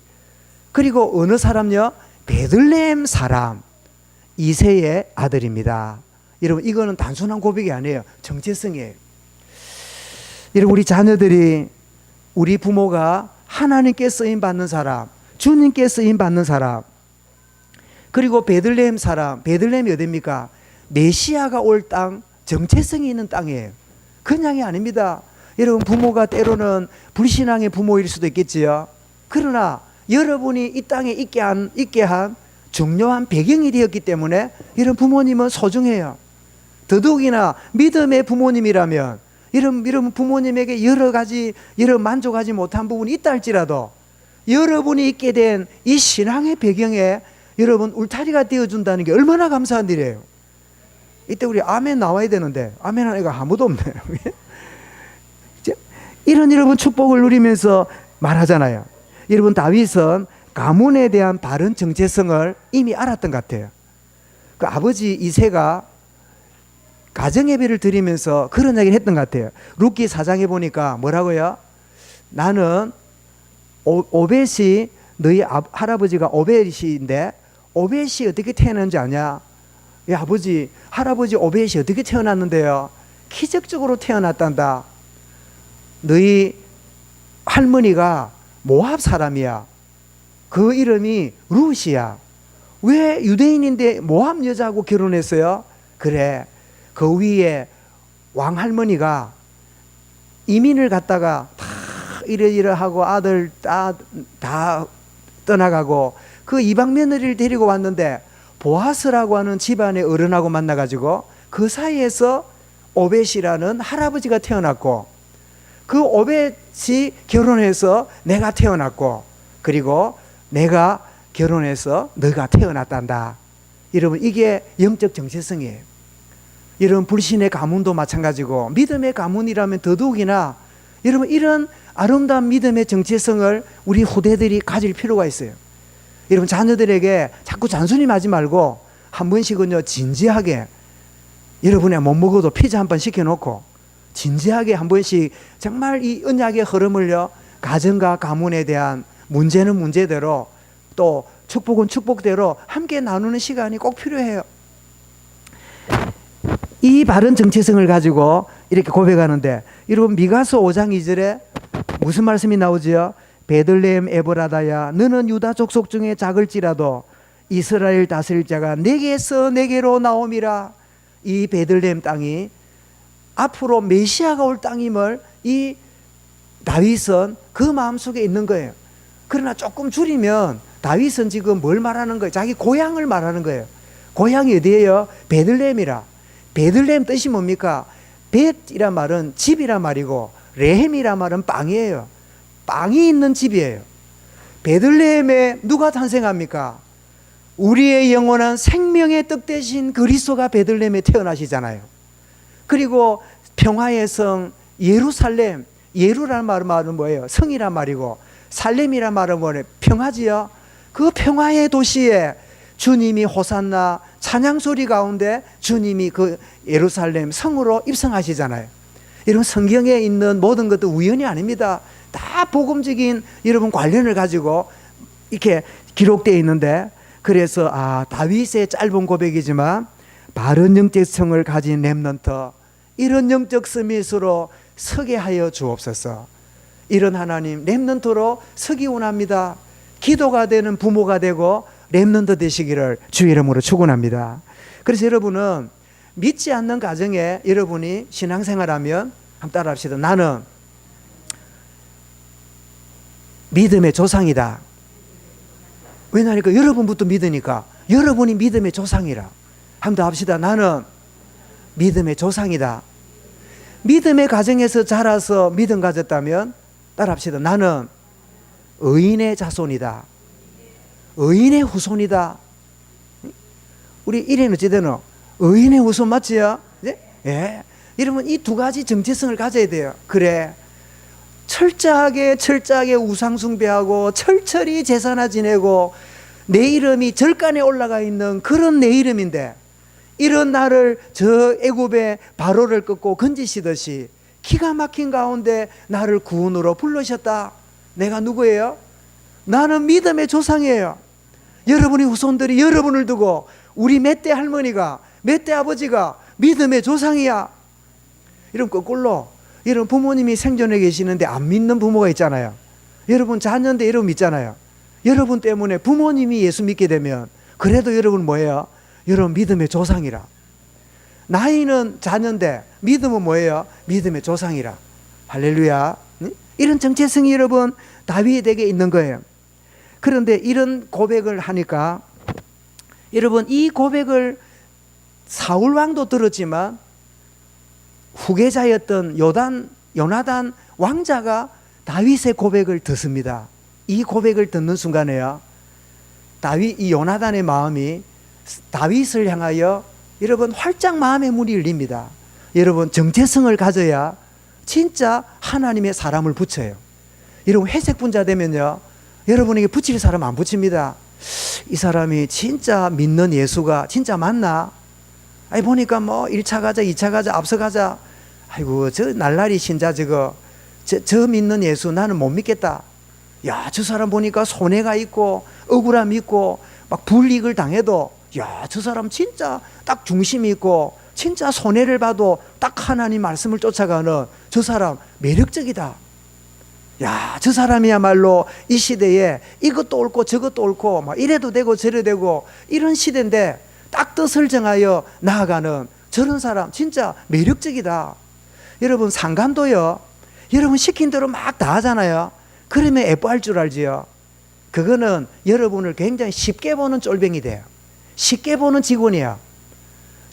그리고 어느 사람요? 베들레헴 사람 이새의 아들입니다. 여러분 이거는 단순한 고백이 아니에요. 정체성이에요. 여러분 우리 자녀들이 우리 부모가 하나님께 쓰임받는 사람, 주님께 쓰임받는 사람, 그리고 베들레헴 사람, 베들레헴이 어디입니까? 메시아가 올 땅, 정체성이 있는 땅이에요. 그냥이 아닙니다. 여러분 부모가 때로는 불신앙의 부모일 수도 있겠지요. 그러나 여러분이 이 땅에 있게 한 중요한 배경이 되었기 때문에 여러분 부모님은 소중해요. 더더욱이나 믿음의 부모님이라면 여러분 부모님에게 여러 가지 만족하지 못한 부분이 있다 할지라도 여러분이 있게 된 이 신앙의 배경에 여러분 울타리가 되어준다는 게 얼마나 감사한 일이에요. 이때 우리 아멘 나와야 되는데 아멘 하는 애가 아무도 없네요. 이런 여러분 축복을 누리면서 말하잖아요. 여러분 다윗은 가문에 대한 바른 정체성을 이미 알았던 것 같아요. 그 아버지 이새가 가정예배를 드리면서 그런 얘기를 했던 것 같아요. 룻기 4장에 보니까 뭐라고요? 나는 오벳이 너희 할아버지가 오벳인데 오벳이 어떻게 태어난지 아냐? 야, 할아버지 오벳이 어떻게 태어났는데요? 기적적으로 태어났단다. 너희 할머니가 모압 사람이야. 그 이름이 룻이야. 왜 유대인인데 모압 여자하고 결혼했어요? 그래, 그 위에 왕할머니가 이민을 갔다가 다 이러이러하고 아들 다 떠나가고 그 이방 며느리를 데리고 왔는데 보아스라고 하는 집안의 어른하고 만나가지고 그 사이에서 오벳이라는 할아버지가 태어났고 그 오벳이 결혼해서 내가 태어났고 그리고 내가 결혼해서 너가 태어났단다. 여러분 이게 영적 정체성이에요. 여러분 불신의 가문도 마찬가지고 믿음의 가문이라면 더더욱이나 여러분 이런 아름다운 믿음의 정체성을 우리 후대들이 가질 필요가 있어요. 여러분 자녀들에게 자꾸 잔소리하지 말고 한 번씩은요 진지하게 여러분이 못 먹어도 피자 한 번 시켜놓고 진지하게 한 번씩 정말 이 언약의 흐름을요 가정과 가문에 대한 문제는 문제대로 또 축복은 축복대로 함께 나누는 시간이 꼭 필요해요. 이 바른 정체성을 가지고 이렇게 고백하는데 여러분 미가서 5장 2절에 무슨 말씀이 나오지요? 베들레헴 에브라다야 너는 유다 족속 중에 작을지라도 이스라엘 다스릴 자가 내게서 내게로 나옴이라. 이 베들레헴 땅이 앞으로 메시아가 올 땅임을 이 다윗은 그 마음속에 있는 거예요. 그러나 조금 줄이면 다윗은 지금 뭘 말하는 거예요? 자기 고향을 말하는 거예요. 고향이 어디예요? 베들레헴이라. 베들레헴 뜻이 뭡니까? 벳이란 말은 집이란 말이고 레헴이란 말은 빵이에요. 빵이 있는 집이에요. 베들레헴에 누가 탄생합니까? 우리의 영원한 생명의 떡 대신 그리스도가 베들레헴에 태어나시잖아요. 그리고 평화의 성 예루살렘, 예루란 말은 뭐예요? 성이란 말이고 살렘이란 말은 뭐예요? 평화지요. 그 평화의 도시에 주님이 호산나 찬양 소리 가운데 주님이 그 예루살렘 성으로 입성하시잖아요. 여러분 성경에 있는 모든 것도 우연이 아닙니다. 다 복음적인 여러분 관련을 가지고 이렇게 기록되어 있는데 그래서 다윗의 짧은 고백이지만 바른 영적성을 가진 렘넌트 이런 영적 스밋으로 서게 하여 주옵소서. 이런 하나님 렘넌트로 서기 원합니다. 기도가 되는 부모가 되고 렘넌트 되시기를 주의 이름으로 축원합니다. 그래서 여러분은 믿지 않는 가정에 여러분이 신앙생활하면 한번 따라합시다. 나는 믿음의 조상이다. 왜냐니까 여러분부터 믿으니까 여러분이 믿음의 조상이라. 한번 더 합시다. 나는 믿음의 조상이다. 믿음의 가정에서 자라서 믿음 가졌다면 따라합시다. 나는 의인의 자손이다. 의인의 후손이다. 우리 일에는 어찌되노? 의인의 후손 맞지요? 네? 예. 여러분 이 두 가지 정체성을 가져야 돼요. 그래. 철저하게 우상 숭배하고 철저히 제사나 지내고 내 이름이 절간에 올라가 있는 그런 내 이름인데 이런 나를 저 애굽의 바로를 꺾고 건지시듯이 기가 막힌 가운데 나를 구원으로 부르셨다. 내가 누구예요? 나는 믿음의 조상이에요. 여러분의 후손들이 여러분을 두고 우리 몇 대 할머니가 몇 대 아버지가 믿음의 조상이야. 이런 거꾸로 여러분 부모님이 생존해 계시는데 안 믿는 부모가 있잖아요. 여러분 자녀인데 여러분 믿잖아요. 여러분 때문에 부모님이 예수 믿게 되면 그래도 여러분 뭐예요? 여러분 믿음의 조상이라. 나이는 자녀인데 믿음은 뭐예요? 믿음의 조상이라. 할렐루야. 이런 정체성이 여러분 다윗에게 있는 거예요. 그런데 이런 고백을 하니까 여러분 이 고백을 사울 왕도 들었지만 후계자였던 요나단 왕자가 다윗의 고백을 듣습니다. 이 고백을 듣는 순간에요, 이 요나단의 마음이 다윗을 향하여 여러분 활짝 마음의 문이 열립니다. 여러분 정체성을 가져야 진짜 하나님의 사람을 붙여요. 여러분 회색 분자 되면요, 여러분에게 붙일 사람 안 붙입니다. 이 사람이 진짜 믿는 예수가 진짜 맞나? 아니 보니까 뭐 1차 가자 2차 가자 앞서 가자, 아이고 저 날라리 신자 저 믿는 예수 나는 못 믿겠다. 야, 저 사람 보니까 손해가 있고 억울함이 있고 막 불이익을 당해도 야, 저 사람 진짜 딱 중심이 있고 진짜 손해를 봐도 딱 하나님 말씀을 쫓아가는 저 사람 매력적이다. 야, 저 사람이야말로 이 시대에 이것도 옳고 저것도 옳고 막 이래도 되고 저래도 되고 이런 시대인데 딱 뜻을 정하여 나아가는 저런 사람 진짜 매력적이다. 여러분 상간도요, 여러분 시킨 대로 막 다 하잖아요. 그러면 예뻐할 줄 알지요. 그거는 여러분을 굉장히 쉽게 보는 쫄병이 돼요. 쉽게 보는 직원이야.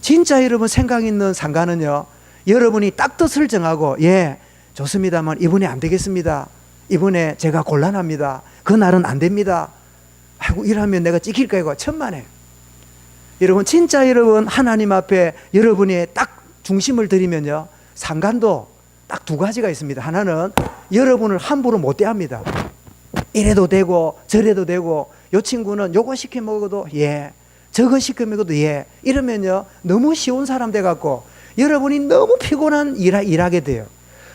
진짜 여러분 생각 있는 상간은요, 여러분이 딱 뜻을 정하고 예 좋습니다만 이번에 안 되겠습니다. 이번에 제가 곤란합니다. 그날은 안 됩니다. 아이고 이러면 내가 찍힐 거고 천만에. 여러분 진짜 여러분 하나님 앞에 여러분이 딱 중심을 들이면요, 상간도 딱 두 가지가 있습니다. 하나는 여러분을 함부로 못 대합니다. 이래도 되고 저래도 되고 요 친구는 요거 시켜 먹어도 예, 저거 시켜 먹어도 예, 이러면요 너무 쉬운 사람 돼갖고 여러분이 너무 피곤한 일하게 돼요.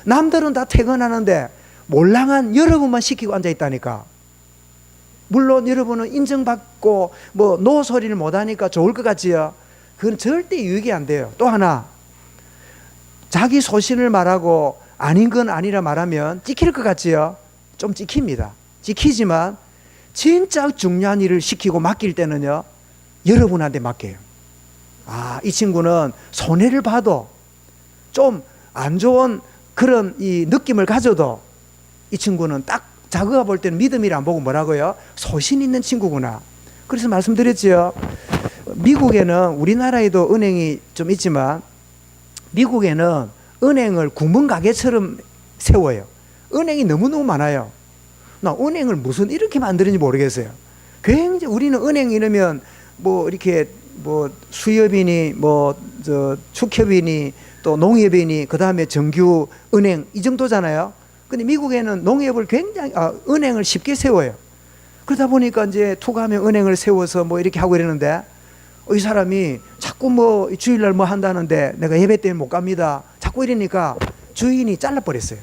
남들은 다 퇴근하는데 몰랑한 여러분만 시키고 앉아있다니까. 물론 여러분은 인정받고 뭐 노 소리를 못하니까 좋을 것 같지요. 그건 절대 유익이 안 돼요. 또 하나, 자기 소신을 말하고 아닌 건 아니라 말하면 찍힐 것 같지요. 좀 찍힙니다. 찍히지만 진짜 중요한 일을 시키고 맡길 때는요, 여러분한테 맡겨요. 아, 이 친구는 손해를 봐도 좀 안 좋은 그런 이 느낌을 가져도 이 친구는 딱 자기가 볼 때는 믿음이라 안 보고 뭐라고요? 소신 있는 친구구나. 그래서 말씀드렸지요. 미국에는 우리나라에도 은행이 좀 있지만 미국에는 은행을 구멍가게처럼 세워요. 은행이 너무너무 많아요. 나 은행을 무슨 이렇게 만드는지 모르겠어요. 굉장히 우리는 은행 이러면 뭐 이렇게 뭐 수협이니 뭐 저 축협이니 또 농협이니 그 다음에 정규 은행 이 정도잖아요. 근데 미국에는 농협을 굉장히 은행을 쉽게 세워요. 그러다 보니까 이제 투가하면 은행을 세워서 뭐 이렇게 하고 이러는데 이 사람이 자꾸 뭐 주일날 뭐 한다는데 내가 예배 때문에 못 갑니다. 자꾸 이러니까 주인이 잘라버렸어요.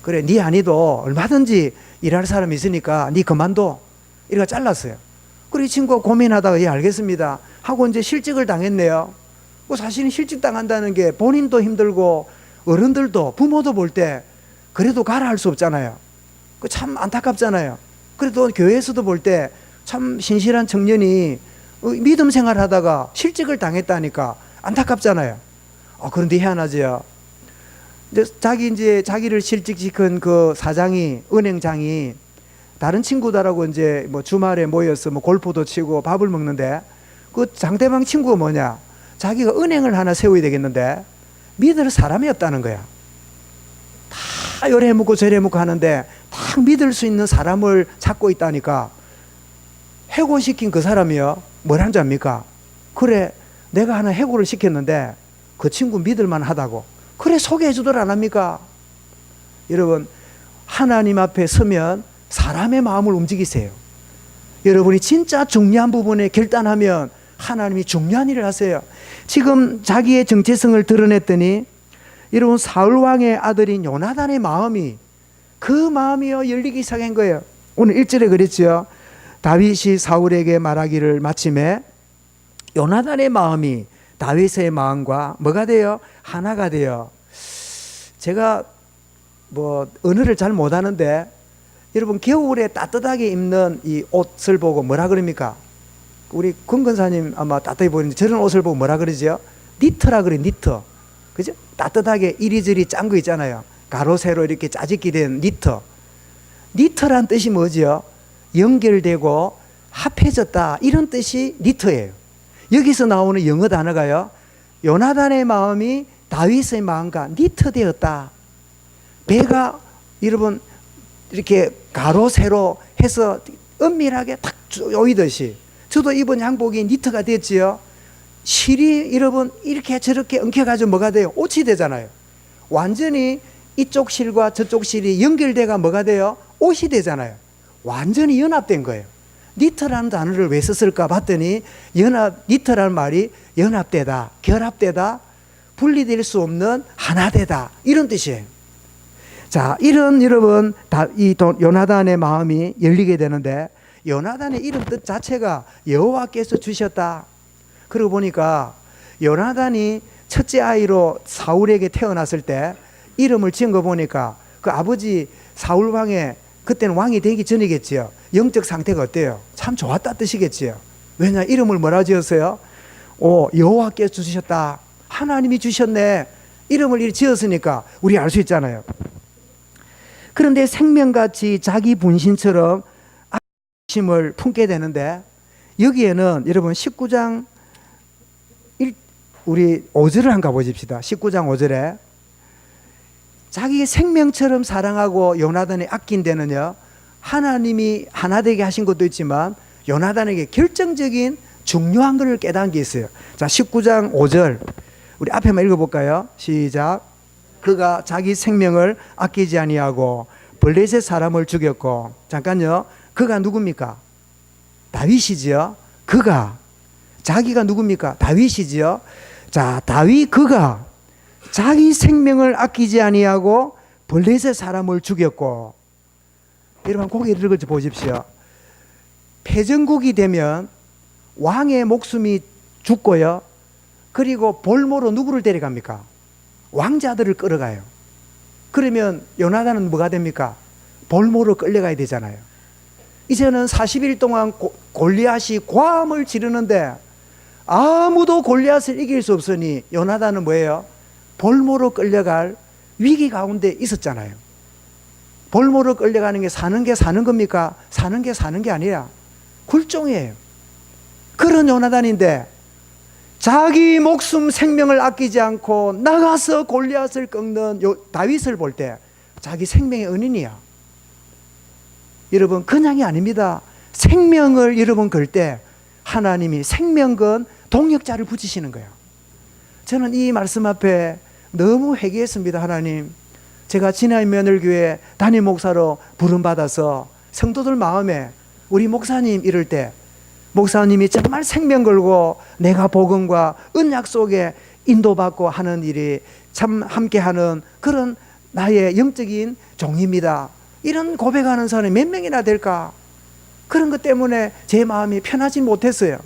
그래, 네 아니도 얼마든지 일할 사람이 있으니까 네 그만둬. 이래가 잘랐어요. 그리고 이 친구가 고민하다가 예 알겠습니다 하고 이제 실직을 당했네요. 뭐 사실은 실직 당한다는 게 본인도 힘들고 어른들도 부모도 볼 때 그래도 가라 할 수 없잖아요. 그 참 안타깝잖아요. 그래도 교회에서도 볼 때 참 신실한 청년이 믿음 생활하다가 실직을 당했다니까 안타깝잖아요. 그런데 희한하지요. 자기를 실직시킨 그 사장이, 은행장이 다른 친구들하고 이제 뭐 주말에 모여서 뭐 골프도 치고 밥을 먹는데 그 상대방 친구가 뭐냐? 자기가 은행을 하나 세워야 되겠는데 믿을 사람이 없다는 거야. 다 요래 묻고 저래 묻고 하는데 딱 믿을 수 있는 사람을 찾고 있다니까. 해고시킨 그 사람이요, 뭘 한 줄 압니까? 그래, 내가 하나 해고를 시켰는데 그 친구 믿을만 하다고. 그래, 소개해 주더라 안 합니까? 여러분, 하나님 앞에 서면 사람의 마음을 움직이세요. 여러분이 진짜 중요한 부분에 결단하면 하나님이 중요한 일을 하세요. 지금 자기의 정체성을 드러냈더니 여러분, 사울왕의 아들인 요나단의 마음이, 그 마음이요 열리기 시작한 거예요. 오늘 1절에 그랬죠. 다윗이 사울에게 말하기를 마침에 요나단의 마음이 다윗의 마음과 뭐가 돼요? 하나가 돼요. 제가 뭐 언어를 잘 못하는데 여러분, 겨울에 따뜻하게 입는 이 옷을 보고 뭐라 그럽니까? 우리 권건사님 아마 따뜻하게 보이는데 저런 옷을 보고 뭐라 그러죠? 니트라 그래, 니트. 그죠? 따뜻하게 이리저리 짠 거 있잖아요. 가로 세로 이렇게 짜집기 된 니트. 니트란 뜻이 뭐죠? 연결되고 합해졌다, 이런 뜻이 니트예요. 여기서 나오는 영어 단어가요, 요나단의 마음이 다윗의 마음과 니트되었다. 배가 여러분 이렇게 가로 세로 해서 은밀하게 탁 조이듯이 저도 입은 양복이 니트가 됐지요. 실이 여러분 이렇게 저렇게 엉켜가지고 뭐가 돼요? 옷이 되잖아요. 완전히 이쪽 실과 저쪽 실이 연결돼가 뭐가 돼요? 옷이 되잖아요. 완전히 연합된 거예요. 니트라는 단어를 왜 썼을까 봤더니 니트라는 말이 연합되다, 결합되다, 분리될 수 없는 하나되다, 이런 뜻이에요. 자, 이런 여러분 이 요나단의 마음이 열리게 되는데, 요나단의 이름 뜻 자체가 여호와께서 주셨다. 그러고 보니까 요나단이 첫째 아이로 사울에게 태어났을 때 이름을 지은 거 보니까 그 아버지 사울 왕의, 그때는 왕이 되기 전이겠지요. 영적 상태가 어때요? 참 좋았다 뜻이겠지요. 왜냐, 이름을 뭐라 지었어요? 여호와께서 주셨다. 하나님이 주셨네. 이름을 이렇게 지었으니까 우리 알 수 있잖아요. 그런데 생명같이 자기 분신처럼 악심을 품게 되는데, 여기에는 여러분 19장 우리 5절을 한번 가보십시다. 19장 5절에 자기 생명처럼 사랑하고 요나단이 아낀 데는요, 하나님이 하나 되게 하신 것도 있지만 요나단에게 결정적인 중요한 것을 깨달은 게 있어요. 자, 19장 5절 우리 앞에만 읽어볼까요? 시작. 그가 자기 생명을 아끼지 아니하고 블레셋 사람을 죽였고. 잠깐요. 그가 누굽니까? 다윗이지요. 그가, 자기가 누굽니까? 다윗이지요. 자, 그가 자기 생명을 아끼지 아니하고 블레셋 사람을 죽였고. 여러분 고개를 들고 보십시오. 패전국이 되면 왕의 목숨이 죽고요, 그리고 볼모로 누구를 데려갑니까? 왕자들을 끌어가요. 그러면 요나단은 뭐가 됩니까? 볼모로 끌려가야 되잖아요. 이제는 40일 동안 골리앗이 고함을 지르는데 아무도 골리앗을 이길 수 없으니 요나단은 뭐예요? 볼모로 끌려갈 위기 가운데 있었잖아요. 볼모로 끌려가는 게 사는 겁니까? 사는 게 아니라 굴종이에요. 그런 요나단인데 자기 목숨 생명을 아끼지 않고 나가서 골리앗을 꺾는 다윗을 볼 때 자기 생명의 은인이야. 여러분, 그냥이 아닙니다. 생명을 여러분 걸 때 하나님이 생명건 동역자를 붙이시는 거예요. 저는 이 말씀 앞에 너무 회개했습니다. 하나님, 제가 진화인 며느리교회 담임 목사로 부름받아서 성도들 마음에 우리 목사님 이럴 때 목사님이 정말 생명 걸고 내가 복음과 언약 속에 인도받고 하는 일이 참 함께하는 그런 나의 영적인 종입니다. 이런 고백하는 사람이 몇 명이나 될까? 그런 것 때문에 제 마음이 편하지 못했어요.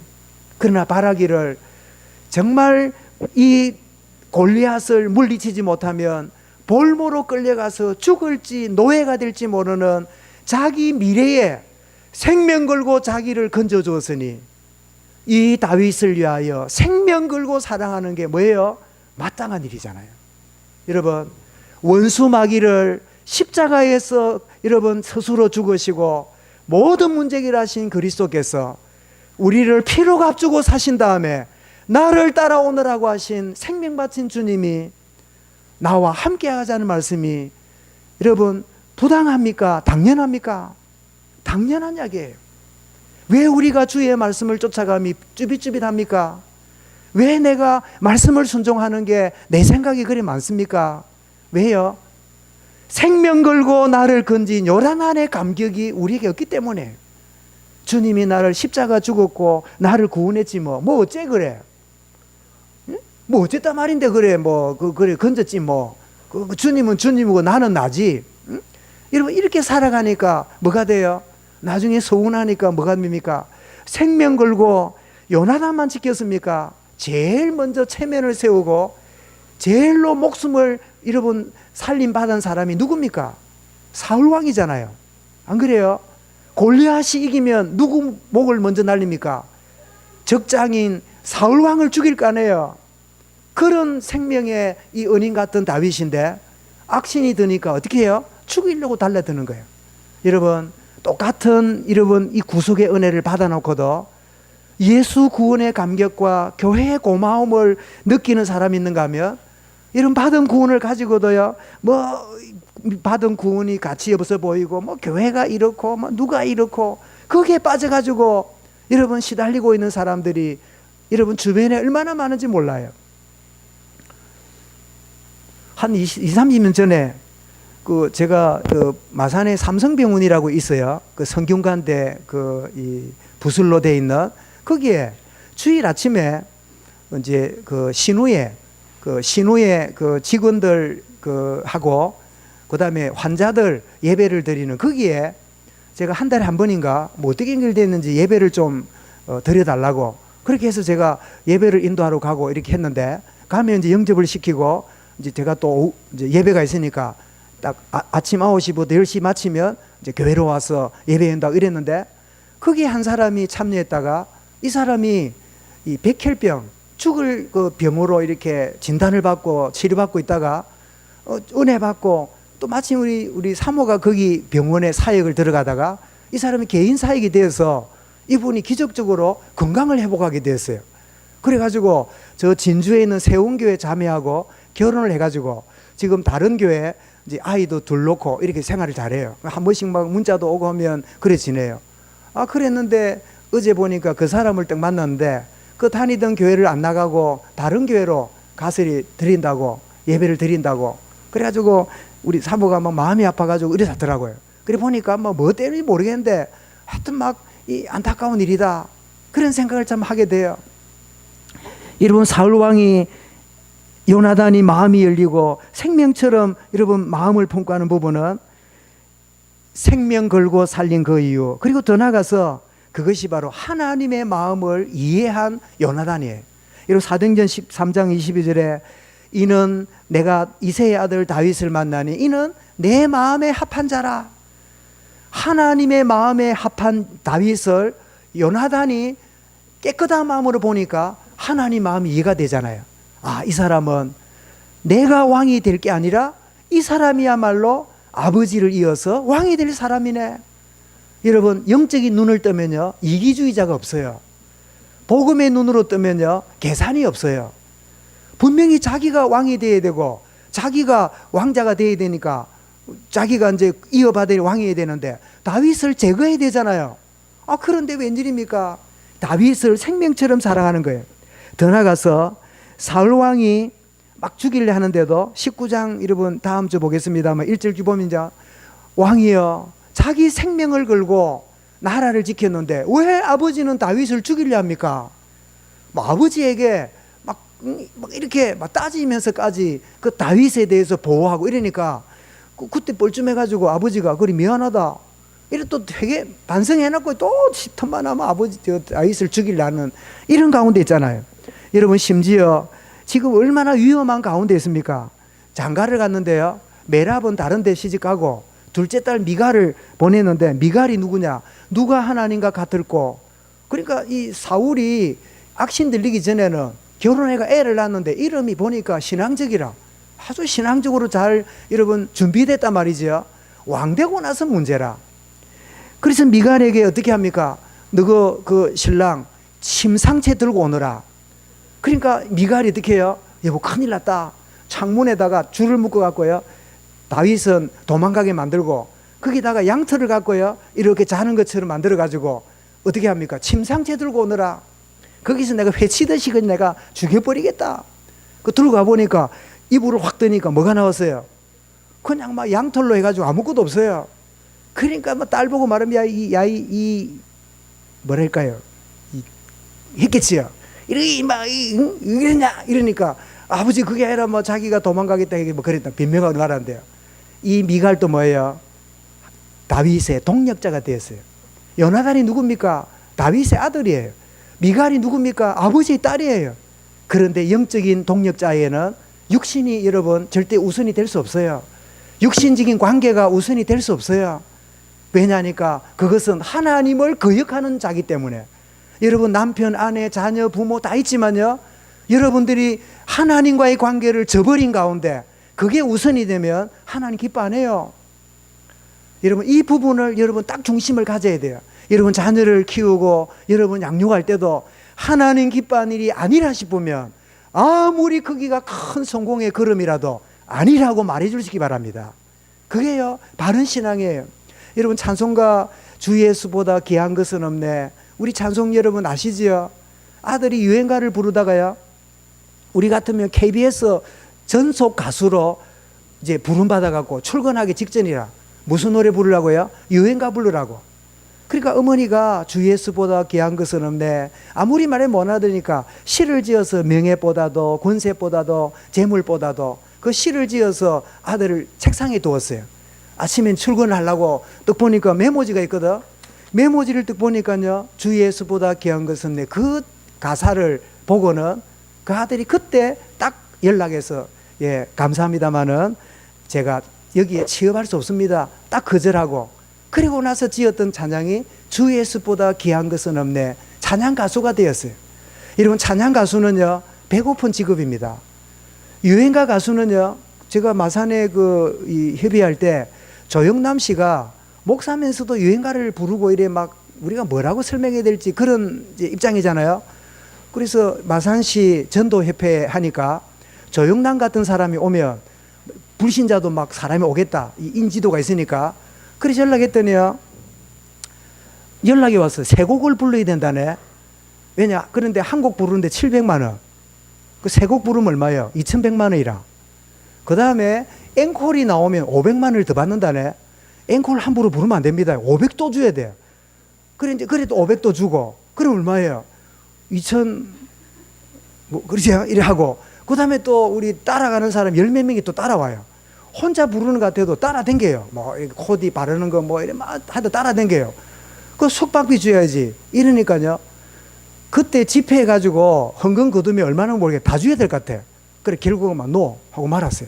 그러나 바라기를 정말 이 골리앗을 물리치지 못하면 볼모로 끌려가서 죽을지 노예가 될지 모르는 자기 미래에 생명 걸고 자기를 건져주었으니 이 다윗을 위하여 생명 걸고 사랑하는 게 뭐예요? 마땅한 일이잖아요. 여러분, 원수 마귀를 십자가에서 여러분 스스로 죽으시고 모든 문제 해결하신 그리스도께서 우리를 피로 값주고 사신 다음에 나를 따라오느라고 하신 생명 바친 주님이 나와 함께 하자는 말씀이 여러분 부당합니까? 당연합니까? 당연한 이야기예요. 왜 우리가 주의 말씀을 쫓아감이 쭈빗쭈빗합니까? 왜 내가 말씀을 순종하는 게 내 생각이 그리 많습니까? 왜요? 생명 걸고 나를 건진 요란한의 감격이 우리에게 없기 때문에. 주님이 나를 십자가 죽었고 나를 구원했지 뭐 어째 그래? 뭐 어쨌단 말인데 그래 그래 건졌지 주님은 주님이고 나는 나지. 여러분 이렇게 살아가니까 뭐가 돼요? 나중에 서운하니까 뭐가 됩니까? 생명 걸고 요나단만 지켰습니까? 제일 먼저 체면을 세우고 제일로 목숨을 여러분 살림받은 사람이 누굽니까? 사울왕이잖아요. 안 그래요? 골리앗이 이기면 누구 목을 먼저 날립니까? 적장인 사울왕을 죽일 거 아니에요. 그런 생명의 이 은인 같은 다윗인데 악신이 드니까 어떻게 해요? 죽이려고 달려드는 거예요. 여러분 똑같은 여러분 이 구속의 은혜를 받아놓고도 예수 구원의 감격과 교회의 고마움을 느끼는 사람이 있는가 하면 이런 받은 구원을 가지고도요 받은 구원이 가치 없어 보이고 교회가 이렇고 누가 이렇고 거기에 빠져가지고 여러분 시달리고 있는 사람들이 여러분 주변에 얼마나 많은지 몰라요. 한 20-30년 전에 제가 마산에 삼성병원이라고 있어요. 성균관대 이 부슬로 돼 있는 거기에 주일 아침에 이제 신우회 직원들 하고 그다음에 환자들 예배를 드리는 거기에 제가 한 달에 한 번인가 어떻게 연결됐는지 예배를 좀 드려달라고 그렇게 해서 제가 예배를 인도하러 가고 이렇게 했는데 가면 이제 영접을 시키고 이제 제가 또 이제 예배가 있으니까 딱 아침 9시부터 10시 마치면 이제 교회로 와서 예배한다고 이랬는데 거기에 한 사람이 참여했다가 이 사람이 이 백혈병 죽을 병으로 이렇게 진단을 받고 치료받고 있다가 은혜 받고 또 마침 우리 사모가 거기 병원에 사역을 들어가다가 이 사람이 개인 사역이 되어서 이분이 기적적으로 건강을 회복하게 되었어요. 그래가지고 저 진주에 있는 세운교회 자매하고 결혼을 해가지고 지금 다른 교회 이제 아이도 둘 놓고 이렇게 생활을 잘해요. 한 번씩 막 문자도 오고 하면 그래 지내요. 그랬는데 어제 보니까 그 사람을 딱 만났는데 다니던 교회를 안 나가고 다른 교회로 가설이 드린다고 예배를 드린다고 그래가지고 우리 사모가 막 마음이 아파가지고 이래 샀더라고요. 그래 보니까 뭐 때문인지 모르겠는데 하여튼 막 이 안타까운 일이다 그런 생각을 참 하게 돼요. 여러분 사울왕이 요나단이 마음이 열리고 생명처럼 여러분 마음을 품고 하는 부분은 생명 걸고 살린 그 이유 그리고 더 나아가서 그것이 바로 하나님의 마음을 이해한 요나단이에요. 여러분 사도행전 13장 22절에 이는 내가 이새의 아들 다윗을 만나니 이는 내 마음에 합한 자라. 하나님의 마음에 합한 다윗을 요나단이 깨끗한 마음으로 보니까 하나님 마음이 이해가 되잖아요. 이 사람은 내가 왕이 될 게 아니라 이 사람이야말로 아버지를 이어서 왕이 될 사람이네. 여러분 영적인 눈을 뜨면요 이기주의자가 없어요. 복음의 눈으로 뜨면요 계산이 없어요. 분명히 자기가 왕이 되어야 되고 자기가 왕자가 되어야 되니까 자기가 이제 이어받을 왕이 되는데 다윗을 제거해야 되잖아요. 그런데 웬일입니까? 다윗을 생명처럼 사랑하는 거예요. 더 나아가서 사울왕이 막 죽이려 하는데도 19장 여러분 다음 주 보겠습니다만 1절 보면 이제 왕이여 자기 생명을 걸고 나라를 지켰는데 왜 아버지는 다윗을 죽이려 합니까? 아버지에게 막 이렇게 막 따지면서까지 그 다윗에 대해서 보호하고 이러니까 그때 뻘쭘해가지고 아버지가 그리 미안하다 이래 또 되게 반성해놓고 또 틈만 하면 아버지 다윗을 죽이려는 이런 가운데 있잖아요. 여러분 심지어 지금 얼마나 위험한 가운데 있습니까? 장가를 갔는데요. 메랍은 다른 데 시집가고 둘째 딸 미갈을 보냈는데 미갈이 누구냐? 누가 하나님과 같을꼬? 그러니까 이 사울이 악신 들리기 전에는 결혼해가 애를 낳았는데 이름이 보니까 신앙적이라 아주 신앙적으로 잘 여러분 준비됐단 말이죠. 왕되고 나서 문제라. 그래서 미갈에게 어떻게 합니까? 너 그 신랑 침상채 들고 오너라. 그러니까 미갈이 어떻게 해요? 여보 큰일 났다. 창문에다가 줄을 묶어 갖고요. 다윗은 도망가게 만들고 거기다가 양털을 갖고요. 이렇게 자는 것처럼 만들어 가지고 어떻게 합니까? 침상채 들고 오너라. 거기서 내가 회치듯이 내가 죽여버리겠다. 그 들고 가보니까 이불을 확 뜨니까 뭐가 나왔어요? 그냥 막 양털로 해가지고 아무것도 없어요. 그러니까 뭐 딸 보고 말하면 이 뭐랄까요? 했겠지요. 이러냐 이러니까 아버지 그게 아니라 뭐 자기가 도망가겠다 이게 뭐 그랬다 변명하고 말한대요. 이 미갈도 뭐예요? 다윗의 동력자가 되었어요. 요나단이 누굽니까? 다윗의 아들이에요. 미갈이 누굽니까? 아버지의 딸이에요. 그런데 영적인 동력자에는 육신이 여러분 절대 우선이 될 수 없어요. 육신적인 관계가 우선이 될 수 없어요. 왜냐하니까 그것은 하나님을 거역하는 자기 때문에. 여러분 남편, 아내, 자녀, 부모 다 있지만요. 여러분들이 하나님과의 관계를 저버린 가운데 그게 우선이 되면 하나님 기뻐 안 해요. 여러분 이 부분을 여러분 딱 중심을 가져야 돼요. 여러분 자녀를 키우고 여러분 양육할 때도 하나님 기뻐하는 일이 아니라 싶으면 아무리 크기가 큰 성공의 걸음이라도 아니라고 말해주시기 바랍니다. 그게요 바른 신앙이에요. 여러분 찬송가 주 예수보다 귀한 것은 없네. 우리 찬송 여러분 아시지요? 아들이 유행가를 부르다가요 우리 같으면 KBS 전속 가수로 이제 부름받아갖고 출근하기 직전이라 무슨 노래 부르라고요? 유행가 부르라고. 그러니까 어머니가 주 예수보다 귀한 것은 없네. 아무리 말해 못 알아들으니까 시를 지어서 명예보다도 권세보다도 재물보다도 그 시를 지어서 아들을 책상에 두었어요. 아침엔 출근하려고 딱 보니까 메모지가 있거든. 메모지를 딱 보니까요 주 예수보다 귀한 것은 없네. 그 가사를 보고는 그 아들이 그때 딱 연락해서 예 감사합니다마는 제가 여기에 취업할 수 없습니다. 딱 거절하고 그리고 나서 지었던 찬양이 주 예수보다 귀한 것은 없네. 찬양 가수가 되었어요. 여러분 찬양 가수는요 배고픈 직업입니다. 유행가 가수는요 제가 마산에 이 협의할 때 조영남 씨가 목사면서도 유행가를 부르고 이래 막 우리가 뭐라고 설명해야 될지 그런 이제 입장이잖아요. 그래서 마산시 전도협회 하니까 조영남 같은 사람이 오면 불신자도 막 사람이 오겠다. 이 인지도가 있으니까. 그래서 연락했더니요. 연락이 왔어요. 세 곡을 불러야 된다네. 왜냐? 그런데 한 곡 부르는데 700만 원. 그 세 곡 부르면 얼마예요? 2100만 원이라. 그 다음에 앵콜이 나오면 500만 원을 더 받는다네. 앵콜 함부로 부르면 안 됩니다. 500도 줘야 돼요. 그래도 500도 주고. 그럼 얼마예요? 2000, 그러죠? 이래 하고. 그 다음에 또 우리 따라가는 사람 10몇 명이 또 따라와요. 혼자 부르는 것 같아도 따라댕겨요. 뭐, 코디 바르는 거 뭐, 이래 막 하도 따라댕겨요. 그 숙박비 줘야지. 이러니까요. 그때 집회해가지고 헌금 거두면 얼마나 모르겠다. 다 줘야 될 것 같아. 그래, 결국은 막 노! 하고 말았어요.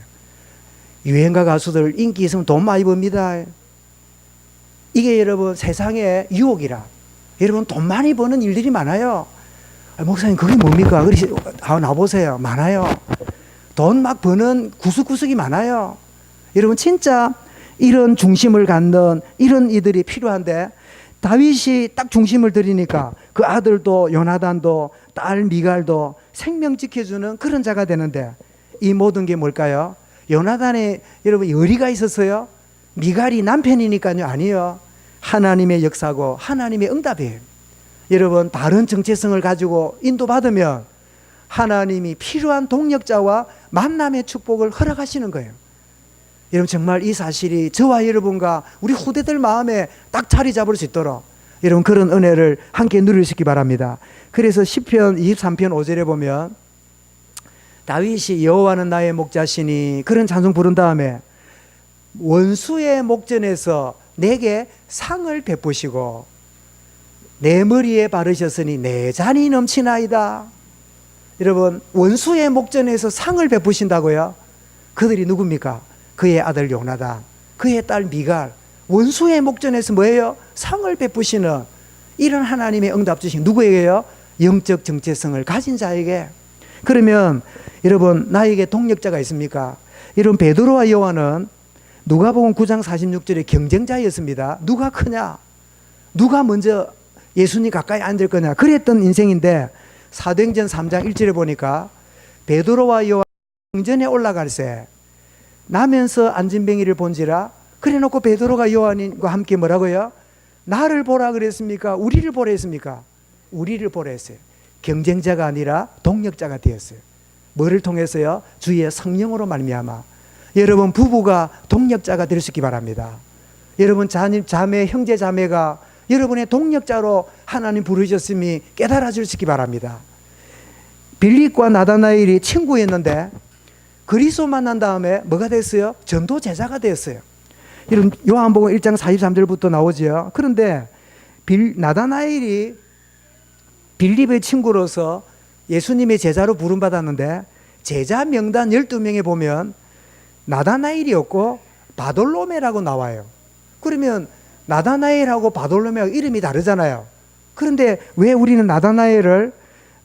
유행가 가수들 인기 있으면 돈 많이 법니다. 이게 여러분 세상의 유혹이라. 여러분 돈 많이 버는 일들이 많아요. 목사님 그게 뭡니까? 그러시, 나보세요. 많아요. 돈 막 버는 구석구석이 많아요. 여러분 진짜 이런 중심을 갖는 이런 이들이 필요한데 다윗이 딱 중심을 들이니까 그 아들도 요나단도 딸 미갈도 생명 지켜주는 그런 자가 되는데 이 모든 게 뭘까요? 요나단에 여러분 열의가 있었어요? 미갈이 남편이니까요? 아니요. 하나님의 역사고 하나님의 응답이에요. 여러분 바른 정체성을 가지고 인도받으면 하나님이 필요한 동력자와 만남의 축복을 허락하시는 거예요. 여러분 정말 이 사실이 저와 여러분과 우리 후대들 마음에 딱 자리 잡을 수 있도록 여러분 그런 은혜를 함께 누리시기 바랍니다. 그래서 시편 23편 5절에 보면 다윗이 여호와는 나의 목자시니 그런 찬송 부른 다음에 원수의 목전에서 내게 상을 베푸시고 내 머리에 바르셨으니 내 잔이 넘치나이다. 여러분, 원수의 목전에서 상을 베푸신다고요? 그들이 누굽니까? 그의 아들 요나단, 그의 딸 미갈. 원수의 목전에서 뭐예요? 상을 베푸시는 이런 하나님의 응답 주신 누구에게요? 영적 정체성을 가진 자에게. 그러면 여러분, 나에게 동력자가 있습니까? 여러분, 베드로와 요한은 누가복음 9장 46절에 경쟁자였습니다. 누가 크냐? 누가 먼저 예수님 가까이 앉을 거냐? 그랬던 인생인데 사도행전 3장 1절에 보니까 베드로와 요한 성전에 올라갈새 나면서 안진뱅이를 본지라. 그래놓고 베드로가 요한과 함께 뭐라고요? 나를 보라 그랬습니까? 우리를 보라 했습니까? 우리를 보라 했어요. 경쟁자가 아니라 동력자가 되었어요. 뭐를 통해서요? 주의 성령으로 말미암아. 여러분, 부부가 동력자가 될 수 있기 바랍니다. 여러분, 자매, 형제 자매가 여러분의 동력자로 하나님 부르셨음이 깨달아질 수 있기 바랍니다. 빌립과 나다나엘이 친구였는데 그리스도 만난 다음에 뭐가 됐어요? 전도 제자가 되었어요. 여러분, 요한복음 1장 43절부터 나오죠. 그런데 나다나엘이 빌립의 친구로서 예수님의 제자로 부름받았는데 제자 명단 12명에 보면 나다나엘이었고 바돌로메라고 나와요. 그러면 나다나엘하고 바돌로메하고 이름이 다르잖아요. 그런데 왜 우리는 나다나엘을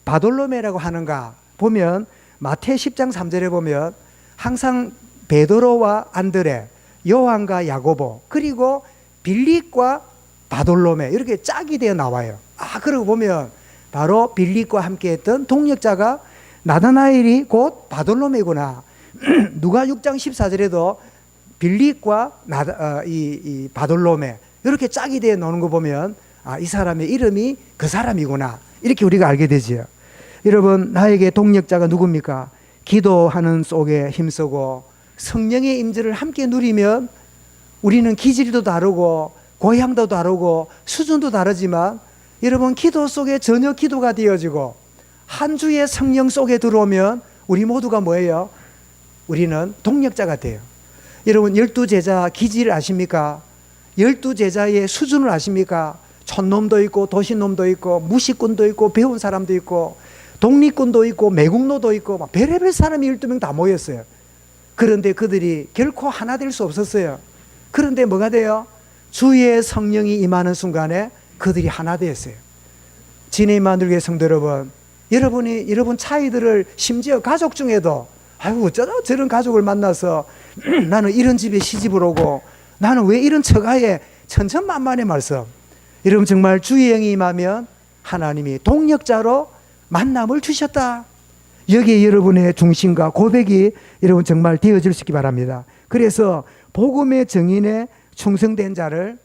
바돌로메라고 하는가 보면 마태 10장 3절에 보면 항상 베드로와 안드레, 요한과 야고보, 그리고 빌립과 바돌로메 이렇게 짝이 되어 나와요. 그러고 보면 바로 빌립과 함께 했던 동력자가 나다나엘이 곧 바돌로메구나. 누가 6장 14절에도 빌립과 이 바돌로메 이렇게 짝이 되어 나오는 거 보면 이 사람의 이름이 그 사람이구나. 이렇게 우리가 알게 되지요. 여러분, 나에게 동력자가 누굽니까? 기도하는 속에 힘쓰고 성령의 임재를 함께 누리면 우리는 기질도 다르고 고향도 다르고 수준도 다르지만 여러분, 기도 속에 전혀 기도가 되어지고 한 주의 성령 속에 들어오면 우리 모두가 뭐예요? 우리는 동력자가 돼요. 여러분, 12제자 기질을 아십니까? 12제자의 수준을 아십니까? 촌놈도 있고 도시놈도 있고 무식꾼도 있고 배운 사람도 있고 독립군도 있고 매국노도 있고 막 별의별 사람이 12명 다 모였어요. 그런데 그들이 결코 하나 될 수 없었어요. 그런데 뭐가 돼요? 주의 성령이 임하는 순간에 그들이 하나 되었어요. 진해 만들교회 성도 여러분, 여러분 차이들을 심지어 가족 중에도 어쩌다 저런 가족을 만나서 나는 이런 집에 시집을 오고 나는 왜 이런 처가에 천천만만의 말씀. 여러분, 정말 주의 영이 임하면 하나님이 동력자로 만남을 주셨다. 여기에 여러분의 중심과 고백이 여러분 정말 되어질 수 있기 바랍니다. 그래서 복음의 증인에 충성된 자를,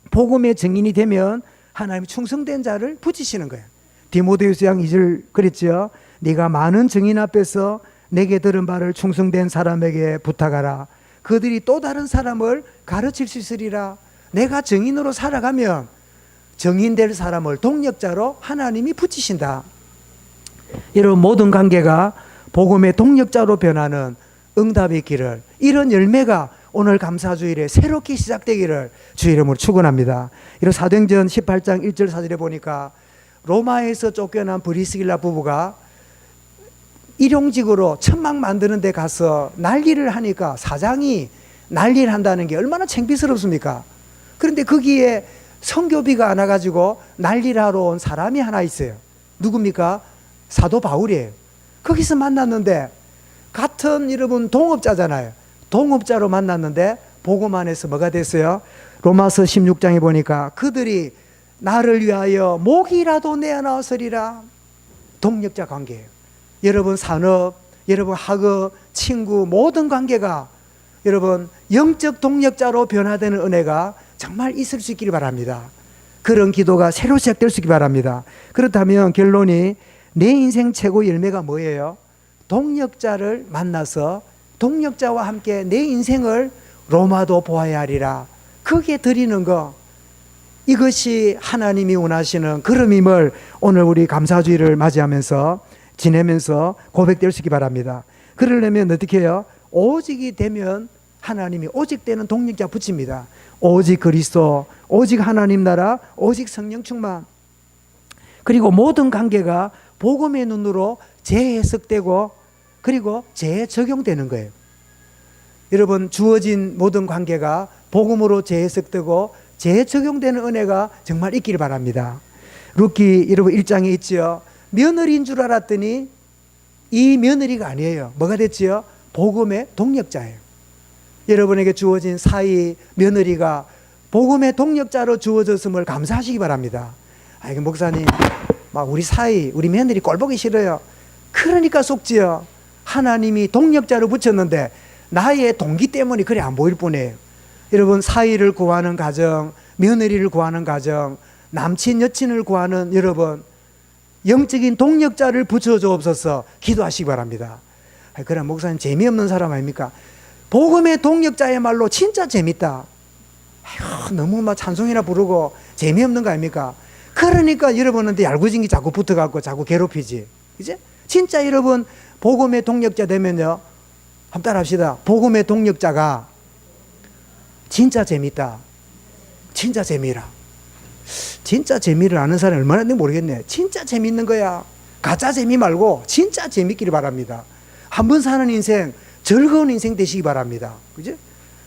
복음의 증인이 되면 하나님 충성된 자를 붙이시는 거예요. 디모데후서 2장 그랬죠. 네가 많은 증인 앞에서 내게 들은 바를 충성된 사람에게 부탁하라. 그들이 또 다른 사람을 가르칠 수 있으리라. 내가 증인으로 살아가면 증인될 사람을 동력자로 하나님이 붙이신다. 여러분, 모든 관계가 복음의 동력자로 변하는 응답의 길을, 이런 열매가 오늘 감사주일에 새롭게 시작되기를 주 이름으로 축원합니다. 이런 사도행전 18장 1절 4절에 보니까 로마에서 쫓겨난 브리스길라 부부가 일용직으로 천막 만드는 데 가서 난리를 하니까 사장이 난리를 한다는 게 얼마나 창피스럽습니까? 그런데 거기에 선교비가 안 와가지고 난리를 하러 온 사람이 하나 있어요. 누굽니까? 사도 바울이에요. 거기서 만났는데 같은 여러분 동업자잖아요. 동업자로 만났는데 복음 안에서 뭐가 됐어요? 로마서 16장에 보니까 그들이 나를 위하여 목이라도 내어나왔으리라. 동력자 관계예요. 여러분 산업, 여러분 학업, 친구 모든 관계가 여러분 영적 동력자로 변화되는 은혜가 정말 있을 수 있기를 바랍니다. 그런 기도가 새로 시작될 수 있기 바랍니다. 그렇다면 결론이 내 인생 최고 열매가 뭐예요? 동력자를 만나서 동력자와 함께 내 인생을 로마도 보아야 하리라. 거기에 드리는 거, 이것이 하나님이 원하시는 그름임을 오늘 우리 감사주일을 맞이하면서 지내면서 고백될 수 있기 바랍니다. 그러려면 어떻게 해요? 오직이 되면 하나님이 오직 되는 동력자 붙입니다. 오직 그리스도, 오직 하나님 나라, 오직 성령 충만. 그리고 모든 관계가 복음의 눈으로 재해석되고 그리고 재적용되는 거예요. 여러분, 주어진 모든 관계가 복음으로 재해석되고 재적용되는 은혜가 정말 있기를 바랍니다. 룻기 여러분 1장에 있죠. 며느리인 줄 알았더니 이 며느리가 아니에요. 뭐가 됐지요? 복음의 동력자예요. 여러분에게 주어진 사위 며느리가 복음의 동력자로 주어졌음을 감사하시기 바랍니다. 아이고 목사님, 막 우리 사위 우리 며느리 꼴보기 싫어요. 그러니까 속지요. 하나님이 동력자로 붙였는데 나의 동기 때문에 그래 안 보일 뿐이에요. 여러분, 사위를 구하는 가정, 며느리를 구하는 가정, 남친 여친을 구하는 여러분, 영적인 동력자를 붙여주옵소서 기도하시기 바랍니다. 그럼 목사님 재미없는 사람 아닙니까? 복음의 동력자야말로 진짜 재밌다. 아휴, 너무 막 찬송이나 부르고 재미없는 거 아닙니까? 그러니까 여러분한테 얄궂은 게 자꾸 붙어갖고 자꾸 괴롭히지. 이제 진짜 여러분 복음의 동력자 되면요, 한번 따라합시다. 복음의 동력자가 진짜 재밌다. 진짜 재미라. 진짜 재미를 아는 사람이 얼마나 있는지 모르겠네. 진짜 재밌는 거야. 가짜 재미 말고 진짜 재밌기를 바랍니다. 한 번 사는 인생, 즐거운 인생 되시기 바랍니다. 그죠?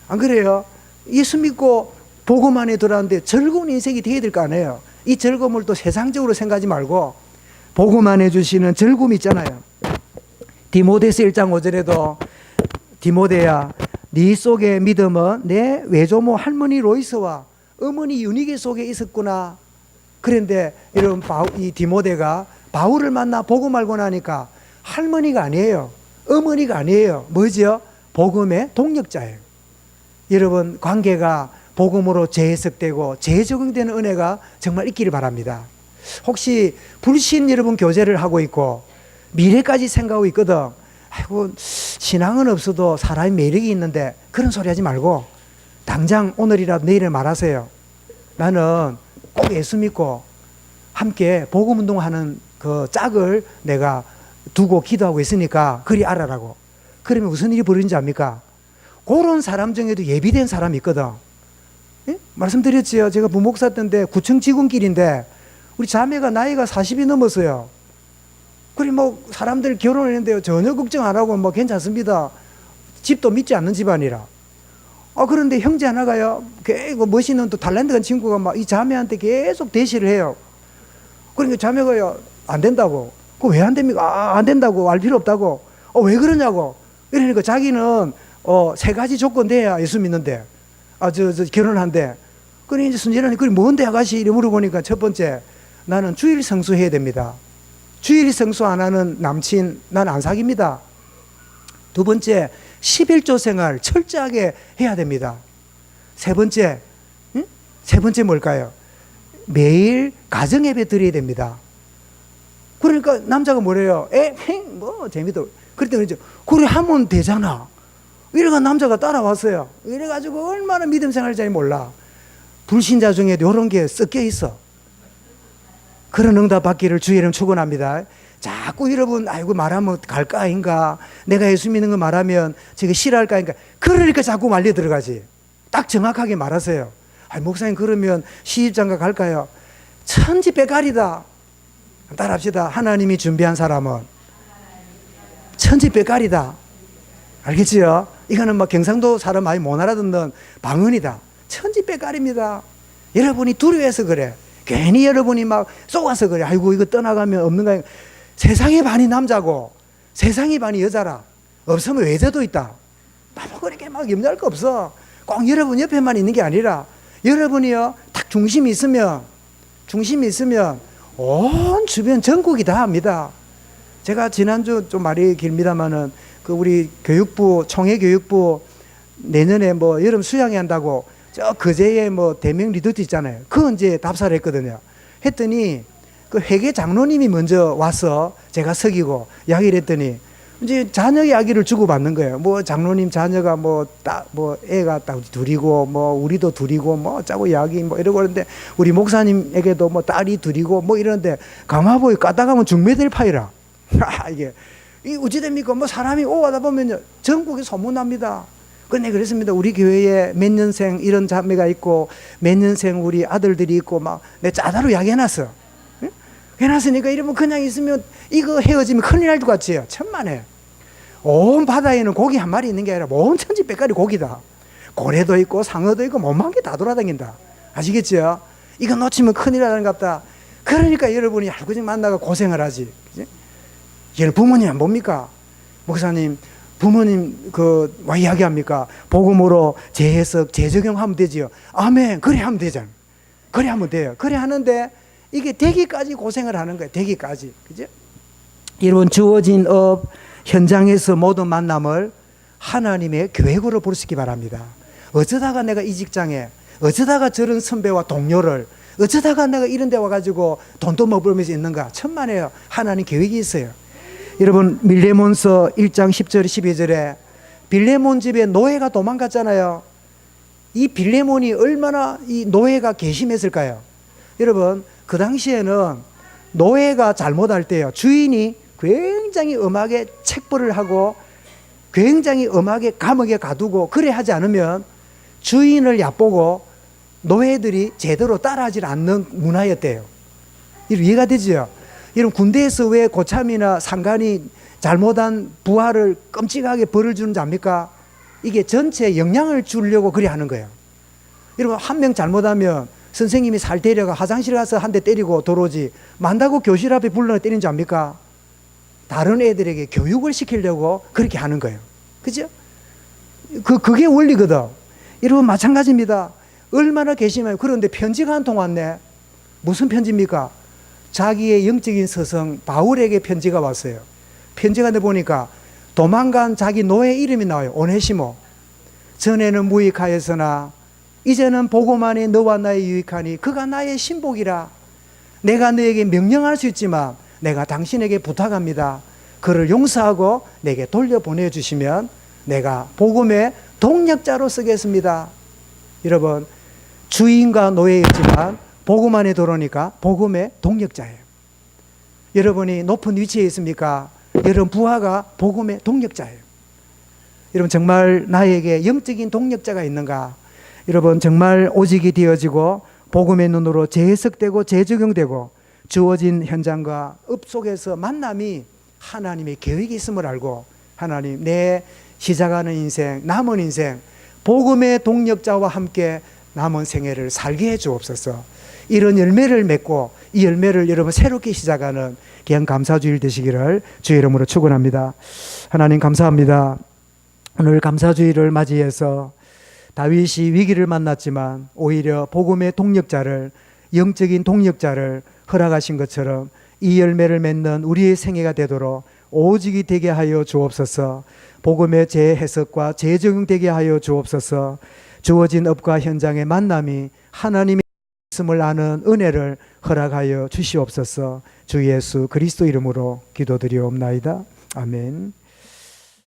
안 그래요? 예수 믿고 복음 안에 들어왔는데 즐거운 인생이 되어야 될 거 아니에요. 이 즐거움을 또 세상적으로 생각하지 말고 복음 안에 주시는 즐거움이 있잖아요. 디모데서 1장 5절에도 디모데야, 네 속의 믿음은 내 외조모 할머니 로이스와 어머니 유니게 속에 있었구나. 그런데 여러분, 이 디모데가 바울을 만나 복음 알고 나니까 할머니가 아니에요. 어머니가 아니에요. 뭐죠? 복음의 동력자예요. 여러분, 관계가 복음으로 재해석되고 재적용되는 은혜가 정말 있기를 바랍니다. 혹시 불신 여러분 교제를 하고 있고 미래까지 생각하고 있거든. 아이고, 신앙은 없어도 사람이 매력이 있는데 그런 소리 하지 말고 당장 오늘이라도 내일을 말하세요. 나는 꼭 예수 믿고 함께 복음 운동하는 그 짝을 내가 두고 기도하고 있으니까 그리 알아라고. 그러면 무슨 일이 벌어지는지 압니까? 그런 사람 중에도 예비된 사람이 있거든. 예? 말씀드렸지요. 제가 부목사 때인데 구청 직원길인데 우리 자매가 나이가 40이 넘었어요. 그리 뭐 사람들 결혼했는데요, 전혀 걱정 안 하고 뭐 괜찮습니다. 집도 믿지 않는 집안이라. 그런데 형제 하나가요, 그 멋있는 또 탤런트한 친구가 막 이 자매한테 계속 대시를 해요. 그러니까 자매가요, 안 된다고. 그 왜 안 됩니까? 안 된다고. 알 필요 없다고. 왜 그러냐고. 이러니까 자기는 3가지 조건 돼야 예수 믿는데, 결혼한대. 그러니 이제 순전히 그게 뭔데 아가씨? 이래 물어보니까 첫 번째, 나는 주일 성수해야 됩니다. 주일 성수 안 하는 남친 난 안 사깁니다. 두 번째, 11조 생활 철저하게 해야 됩니다. 세 번째 뭘까요? 매일 가정 예배 드려야 됩니다. 그러니까 남자가 뭐래요? 뭐 재미도. 그랬더니 그래 하면 되잖아. 이래가 남자가 따라왔어요. 이래가지고 얼마나 믿음 생활을 잘 몰라. 불신자 중에도 이런 게 섞여 있어. 그런 응답 받기를 주의 이름 축원합니다. 자꾸 여러분, 아이고 말하면 갈까 아닌가, 내가 예수 믿는 거 말하면 저게 싫어할까 아닌가, 그러니까 자꾸 말려 들어가지. 딱 정확하게 말하세요. 목사님 그러면 시집장가 갈까요? 천지백갈이다. 따라합시다. 하나님이 준비한 사람은 천지백갈이다. 알겠지요? 이거는 뭐 경상도 사람 많이 못 알아듣는 방언이다. 천지백갈입니다. 여러분이 두려워해서 그래. 괜히 여러분이 막 쏘아서 그래. 아이고 이거 떠나가면 없는가. 세상의 반이 남자고 세상의 반이 여자라. 없으면 외제도 있다. 뭐 그렇게 막 염려할 거 없어. 꼭 여러분 옆에만 있는 게 아니라 여러분이요, 딱 중심이 있으면 온 주변 전국이 다 합니다. 제가 지난주 좀 말이 길입니다만은 그 우리 교육부, 총회교육부 내년에 뭐 여름 수양회 한다고 저 그제에 뭐 대명 리더트 있잖아요. 그 이제 답사를 했거든요. 했더니 그 회계 장로님이 먼저 와서 제가 석이고 이야기를 했더니 이제 자녀 이야기를 주고받는 거예요. 뭐 장로님 자녀가 뭐 애가 딱 둘이고 뭐 우리도 둘이고 뭐 짜고 이야기 뭐 이러고 그러는데 우리 목사님에게도 뭐 딸이 둘이고 뭐 이러는데 가마보이 까딱하면 중매될 파이라. 이게 어찌 됩니까? 뭐 사람이 오가다 보면요, 전국에 소문납니다. 근데 그랬습니다. 우리 교회에 몇 년생 이런 자매가 있고 몇 년생 우리 아들들이 있고 막 내 짜다로 이야기해놨어. 해놨으니까 이러면 그냥 있으면 이거 헤어지면 큰일 날 것 같지요. 천만에. 온 바다에는 고기 한 마리 있는 게 아니라 온 천지 백가리 고기다. 고래도 있고 상어도 있고 몸만 게 다 돌아다닌다. 아시겠죠? 이거 놓치면 큰일 나는 갑다. 그러니까 여러분이 할구지 만나가 고생을 하지. 그치? 여러분 부모님 뭡니까? 목사님 부모님 와 이야기합니까? 복음으로 재해석 재적용하면 되지요. 아멘. 그래 하면 되잖아. 그래 하면 돼요. 그래 하는데 이게 되기까지 고생을 하는 거예요. 되기까지. 그죠? 여러분 주어진 업 현장에서 모든 만남을 하나님의 계획으로 부르시기 바랍니다. 어쩌다가 내가 이 직장에, 어쩌다가 저런 선배와 동료를, 어쩌다가 내가 이런 데 와가지고 돈도 못 벌면서 있는가? 천만에요. 하나님 계획이 있어요. 여러분 밀레몬서 1장 10절 12절에 빌레몬 집에 노예가 도망갔잖아요. 이 빌레몬이 얼마나 이 노예가 괘씸했을까요? 여러분 그 당시에는 노예가 잘못할 때요, 주인이 굉장히 엄하게 책벌을 하고 굉장히 엄하게 감옥에 가두고 그래 하지 않으면 주인을 얕보고 노예들이 제대로 따라하지 않는 문화였대요. 이해가 되죠? 여러분 군대에서 왜 고참이나 상관이 잘못한 부하를 끔찍하게 벌을 주는지 압니까? 이게 전체 영향을 주려고 그래 하는 거예요. 여러분 한 명 잘못하면 선생님이 살 데려가 화장실 가서 한 대 때리고 들어오지, 만다고 교실 앞에 불러 때리는 줄 압니까? 다른 애들에게 교육을 시키려고 그렇게 하는 거예요. 그죠? 그게 원리거든. 여러분 마찬가지입니다. 얼마나 괘씸해요. 그런데 편지가 한 통 왔네. 무슨 편지입니까? 자기의 영적인 스승 바울에게 편지가 왔어요. 편지가 보니까 도망간 자기 노예 이름이 나와요. 오네시모. 전에는 무익하였으나 이제는 보고만이 너와 나의 유익하니 그가 나의 신복이라. 내가 너에게 명령할 수 있지만 내가 당신에게 부탁합니다. 그를 용서하고 내게 돌려보내주시면 내가 복음의 동력자로 쓰겠습니다. 여러분 주인과 노예였지만 복음 안에 들어오니까 복음의 동력자예요. 여러분이 높은 위치에 있습니까? 여러분 부하가 복음의 동력자예요. 여러분 정말 나에게 영적인 동력자가 있는가? 여러분 정말 오직이 되어지고 복음의 눈으로 재해석되고 재적용되고 주어진 현장과 업 속에서 만남이 하나님의 계획이 있음을 알고, 하나님 내 시작하는 인생, 남은 인생 복음의 동력자와 함께 남은 생애를 살게 해 주옵소서. 이런 열매를 맺고 이 열매를 여러분 새롭게 시작하는 귀한 감사주일 되시기를 주의 이름으로 축원합니다. 하나님 감사합니다. 오늘 감사주일을 맞이해서 다윗이 위기를 만났지만 오히려 복음의 동력자를, 영적인 동력자를 허락하신 것처럼 이 열매를 맺는 우리의 생애가 되도록 오직이 되게 하여 주옵소서. 복음의 재해석과 재적용되게 하여 주옵소서. 주어진 업과 현장의 만남이 하나님의 말씀을 아는 은혜를 허락하여 주시옵소서. 주 예수 그리스도 이름으로 기도드리옵나이다. 아멘.